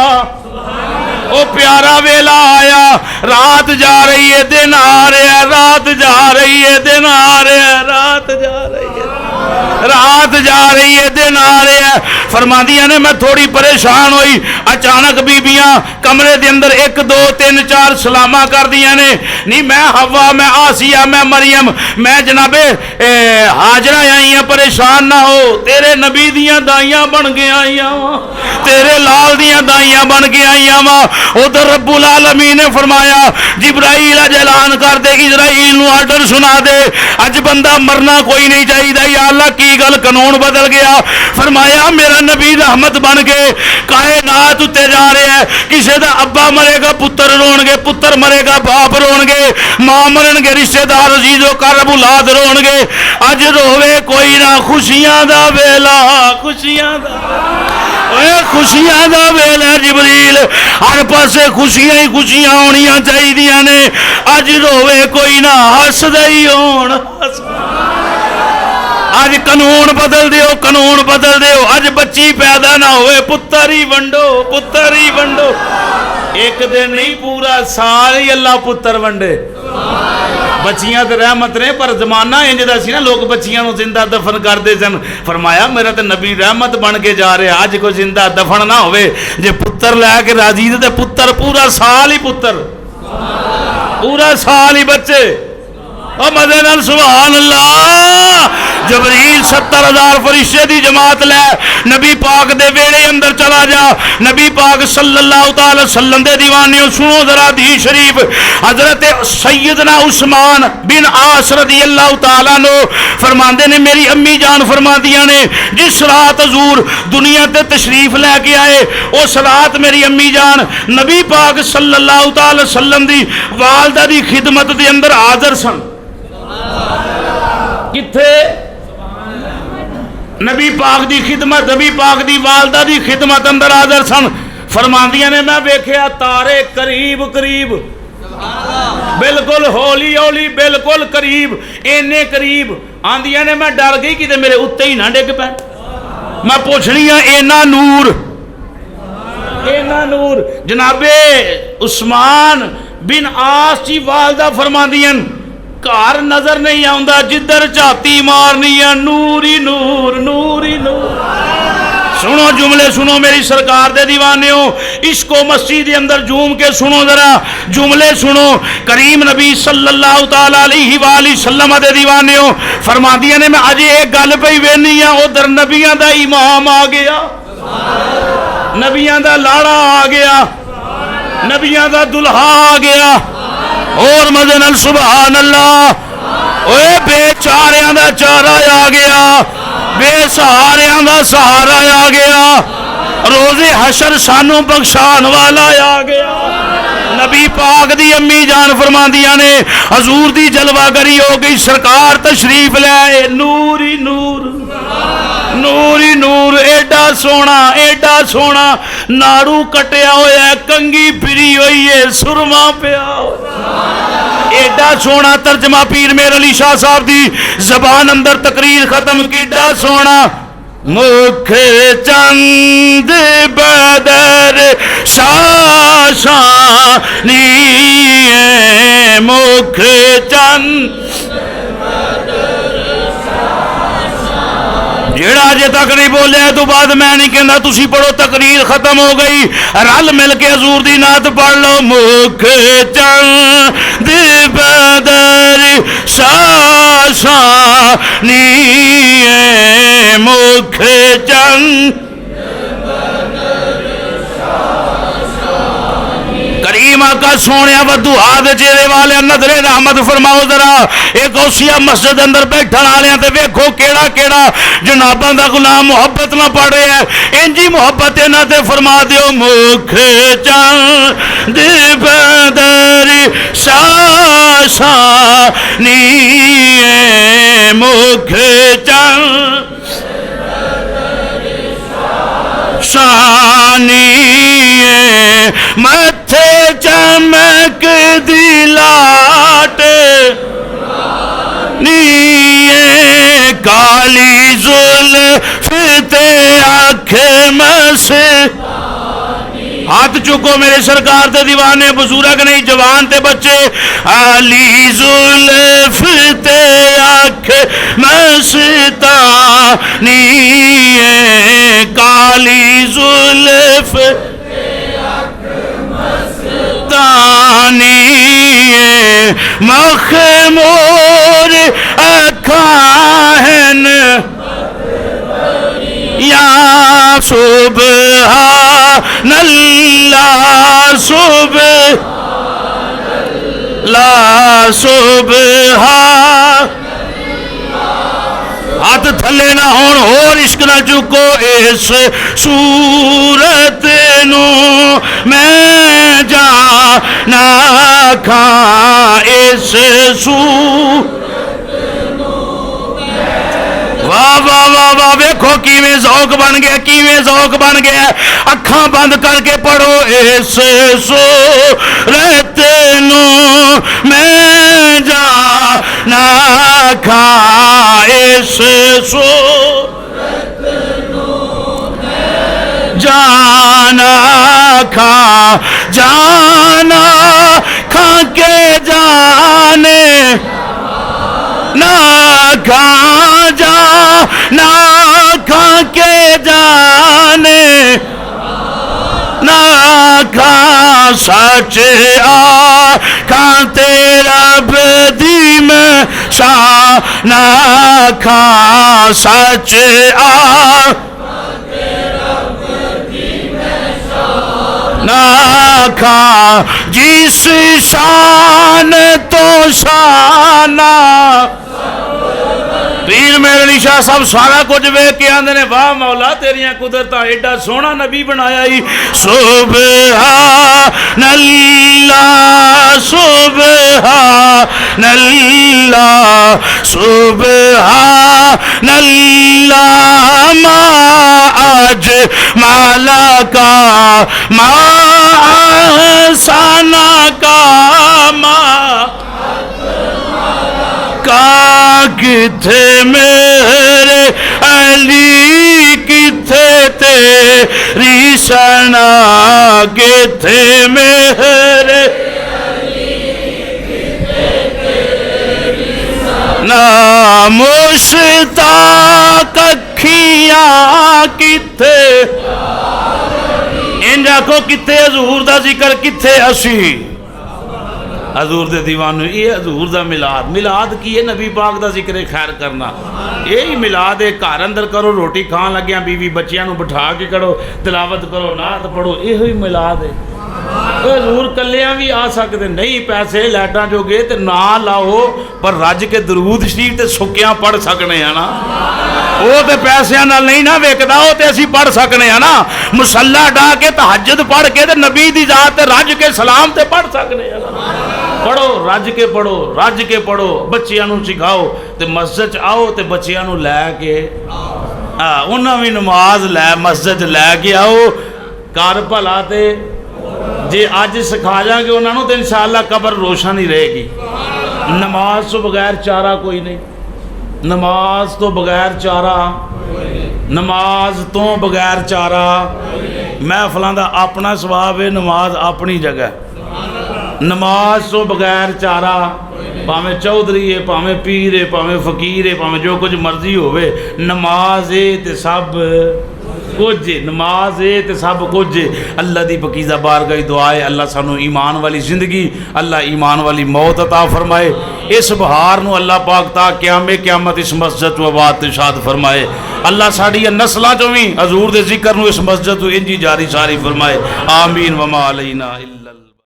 ओ प्यारा वेला आया। रात जा रही है दिन आ रहा है रात जा रही है दिन आ रहा है रात जा रही है रात जा रही है दिन आ रहा है। फरमादियां ने मैं थोड़ी परेशान हुई अचानक बीबियां कमरे के अंदर 1 2 3 4 सलामा कर दिया ने नहीं मैं हवा मैं आसिया मैं मरियम मैं जनाबे हाजरा आई हाँ परेशान ना हो तेरे नबी दियां दाइयां बन के आई वा तेरे लाल दियां दाइयां बन के आई वा। उधर रब्बुल आलमीन ने फरमाया जिब्राइल अज ऐलान कर दे इजराइल नूं आर्डर सुना दे अज बंदा मरना कोई नहीं चाहिए। या अल्लाह की गल कानून बदल गया। फरमाया मेरा नबी रहमत बन के कायनात उत्ते जा रहा है। किसी का अब्बा मरेगा पुत्र रोणगे पुत्र मरेगा बाप रोणगे मां मरनगे रिश्तेदार अजीजो करब औलाद रोणगे। अज रोवे कोई ना खुशियां दा वेला खुशियां दा वेला जिबरील हर पासे खुशियां ही खुशियां होनियां चाहिए ने। अज रोवे कोई ना हसदे ही होण अज कानून बदल दियो कानून बदल दियो। अज बच्ची पैदा ना होए पुत्र ही वंडो पुत्र ही वंडो। एक दिन नहीं पूरा साल ही अल्लाह पुत्र वंडे। बच्चियां तो रहमत ने पर जमाना इंज दा सी ना लोग बच्चियां नूं जिंदा दफन करते सन। फरमाया मेरा तो नबी रहमत बन के जा रहा अज कोई जिंदा दफन ना होवे जे पुत्र लैके राजी ते पुत्र पूरा साल ही पुत्र पूरा साल ही बच्चे। और मजे नाल सुभान अल्लाह। जबरील 70,000 फरिश्ते दी जमात लै नबी पाक दे वेड़े अंदर चला जा। नबी पाक सल्लल्लाहु अलैहि वसल्लम दे दीवानियों सुनो जरा दी शरीफ। हजरत सैयदना उस्मान बिन आस रज़ियल्लाहु ताला नो फरमांदे ने मेरी अम्मी जान फरमादियां ने जिस रात हजूर दुनिया ते तशरीफ लैके आए उस रात मेरी अम्मी जान नबी पाक सल्लल्लाहु अलैहि वसल्लम दी वालदा दी खिदमत दे अंदर हाजिर सन। किथे नबी पाक दी खिदमत नबी पाक दी वालदा दी खिदमत अंदर हाजिर सन। फरमांदियां ने मैं वेख्या तारे करीब करीब बिल्कुल हौली हौली बिल्कुल करीब इन्ने करीब आंदियां ने मैं डर गई कि मेरे उत्ते ही ना डिग पै मैं पूछनी हाँ इन्ना नूर जनाबे उस्मान बिन आस जी वालदा फरमांदियां घर नजर नहीं आउंदा जिधर झाती मारनी है नूर ही नूर नूर ही नूर। सुनो जुमले सुनो मेरी सरकार दे दीवानियों इसको मस्जिद के अंदर झूम के सुनो जरा जुमले सुनो करीम नबी सल्लल्लाहु ताला अलैहि वसल्लम दे दीवानियों फरमादियां ने मैं अजे एक गल पई वेनी आ उधर नबियां दा इमाम आ गया नबियां दा लाड़ा आ गया नबियां दा दुल्हा आ गया और मजे नाल सुभान अल्लाह ओए बेचारियां दा चारा आ गया बेसहारियां दा सहारा आ गया रोजे हशर सानू बख्शान वाला आ गया। नबी पाक दी अम्मी जान फरमांदियां ने हजूर दी जलवागरी हो गई सरकार तशरीफ ले नूर ही नूर नूर ही नूर एडा सोना नाड़ू कटिया होया कंगी फिरी हुई है सुरमा पिया एडा सोना तर्जमा पीर मेर अली शाह साहब दी जबान अंदर तकरीर खत्म किडा सोना मुख चंद बदर शाशानी मुख चंद जेड़ा अजे तक नहीं बोलिया तो बाद मैं नहीं कहना तुसी पढ़ो तकरीर खत्म हो गई रल मिल के हजूर दी नात पढ़ लो मुख चंद बदर शाशानी मुख चंद करीमा का सोने वधू हाथ चेहरे वाले नजरे रहमत फरमाओ जरा एक औसिया मस्जिद अंदर बैठन वाले ते वेखो केड़ा केड़ा जनाबां दा गुलाम मुहब्बत ना पढ़ रहा है इंजी मुहब्बत इन्हां ते फरमा दियो मुख चंद बदर शाशानी मुख चंद शानी मथे चमक दिलाट नीए काली जुल्फ ते आँख मसे हाथ चुको मेरे सरकार दे दीवाने बुजुर्ग नहीं जवान ते बच्चे आली जुल्फ ते आँख मस्तानी काली जुल्फ तानी मखमूर अखाहन या सुबहानल्लाह सुबहानल्लाह सुबहान हाथ थले ना होन होर इश्क ना चुको इस सूरत नू मैं जाना खा इस वाह वाह वाह वाह वेखो किवें ज़ौक बन गया अखां बंद करके पढ़ो इस सूरत नू मैं जाना खा इस सूरत नू जाना खा के जाने ना खा के जाने ना खा सच खा तेरा बदी में शाना खा सच ना खा जिस शान तो शाना पीर मेरे अली शाह साहब सारा कुछ वेख के आंदे ने वाह मौला तेरियां कुदरतां एडा सोहना नबी बनाया ही सुबहानल्लाह सुबहानल्लाह सुबहानल्लाह मा आज माला का मा साना का मा किथे मेरे अली किथे तेरी सना किथे मेरे ना मुश्ताक अखियां किथे इंज आखो किथे हजूर दा जिक्र किथे असी हजूर दे दीवाने ये हजूर दा मिलाद मिलाद की है नबी पाक दा जिक्र खैर करना यही मिलाद है घर अंदर करो रोटी खान लग्या बीवी बच्चियां बिठा के करो तिलावत करो नात पढ़ो यही मिलाद है हजूर कलिया भी आ सकते नहीं पैसे लाइटा जोगे तो ना लाओ पर रज के दरूद शरीफ ते सुक्या पढ़ सकने हैं ना वो तो पैसों नहीं ना विकदा वो तो असी पढ़ सकने हैं ना मुसल्ला डा के तहज्जुद पढ़ के ते नबी दी जात रज के सलाम ते पढ़ सकने हैं ना पढ़ो रज के पढ़ो बच्चियां नूं सिखाओ ते मस्जिद च आओ ते बच्चियां नूं लैके उन्हां भी नमाज लै मस्जिद लैके आओ कर भला ते जे अज सिखा जाएंगे उन्होंने तो इंशाअल्लाह कबर रोशन ही रहेगी। नमाज तो बगैर चारा कोई नहीं नमाज तो बगैर चारा नमाज तो बगैर चारा महफलों का अपना स्वभाव है नमाज अपनी जगह नमाज तो बगैर चारा भावें चौधरी है भावें पीर है भावें फकीर है भावें जो कुछ मर्जी होवे नमाज है तो सब कुछ नमाज है तो सब कुछ अल्लाह की पकीज़ा बारगाह दुआ है अल्लाह सानू ईमान वाली जिंदगी अल्लाह ईमान वाली मौत अता फरमाए इस बहार नू अल्लाह पाक ता क़यामे क़यामत इस मस्जिद व आबाद ते शाद फरमाए अल्लाह साड़ियां नस्लां चों भी हजूर दे जिक्र नू इस मस्जिद तो इंजी जारी सारी फरमाए आमीन वमा अलैना इल्लल्लाह।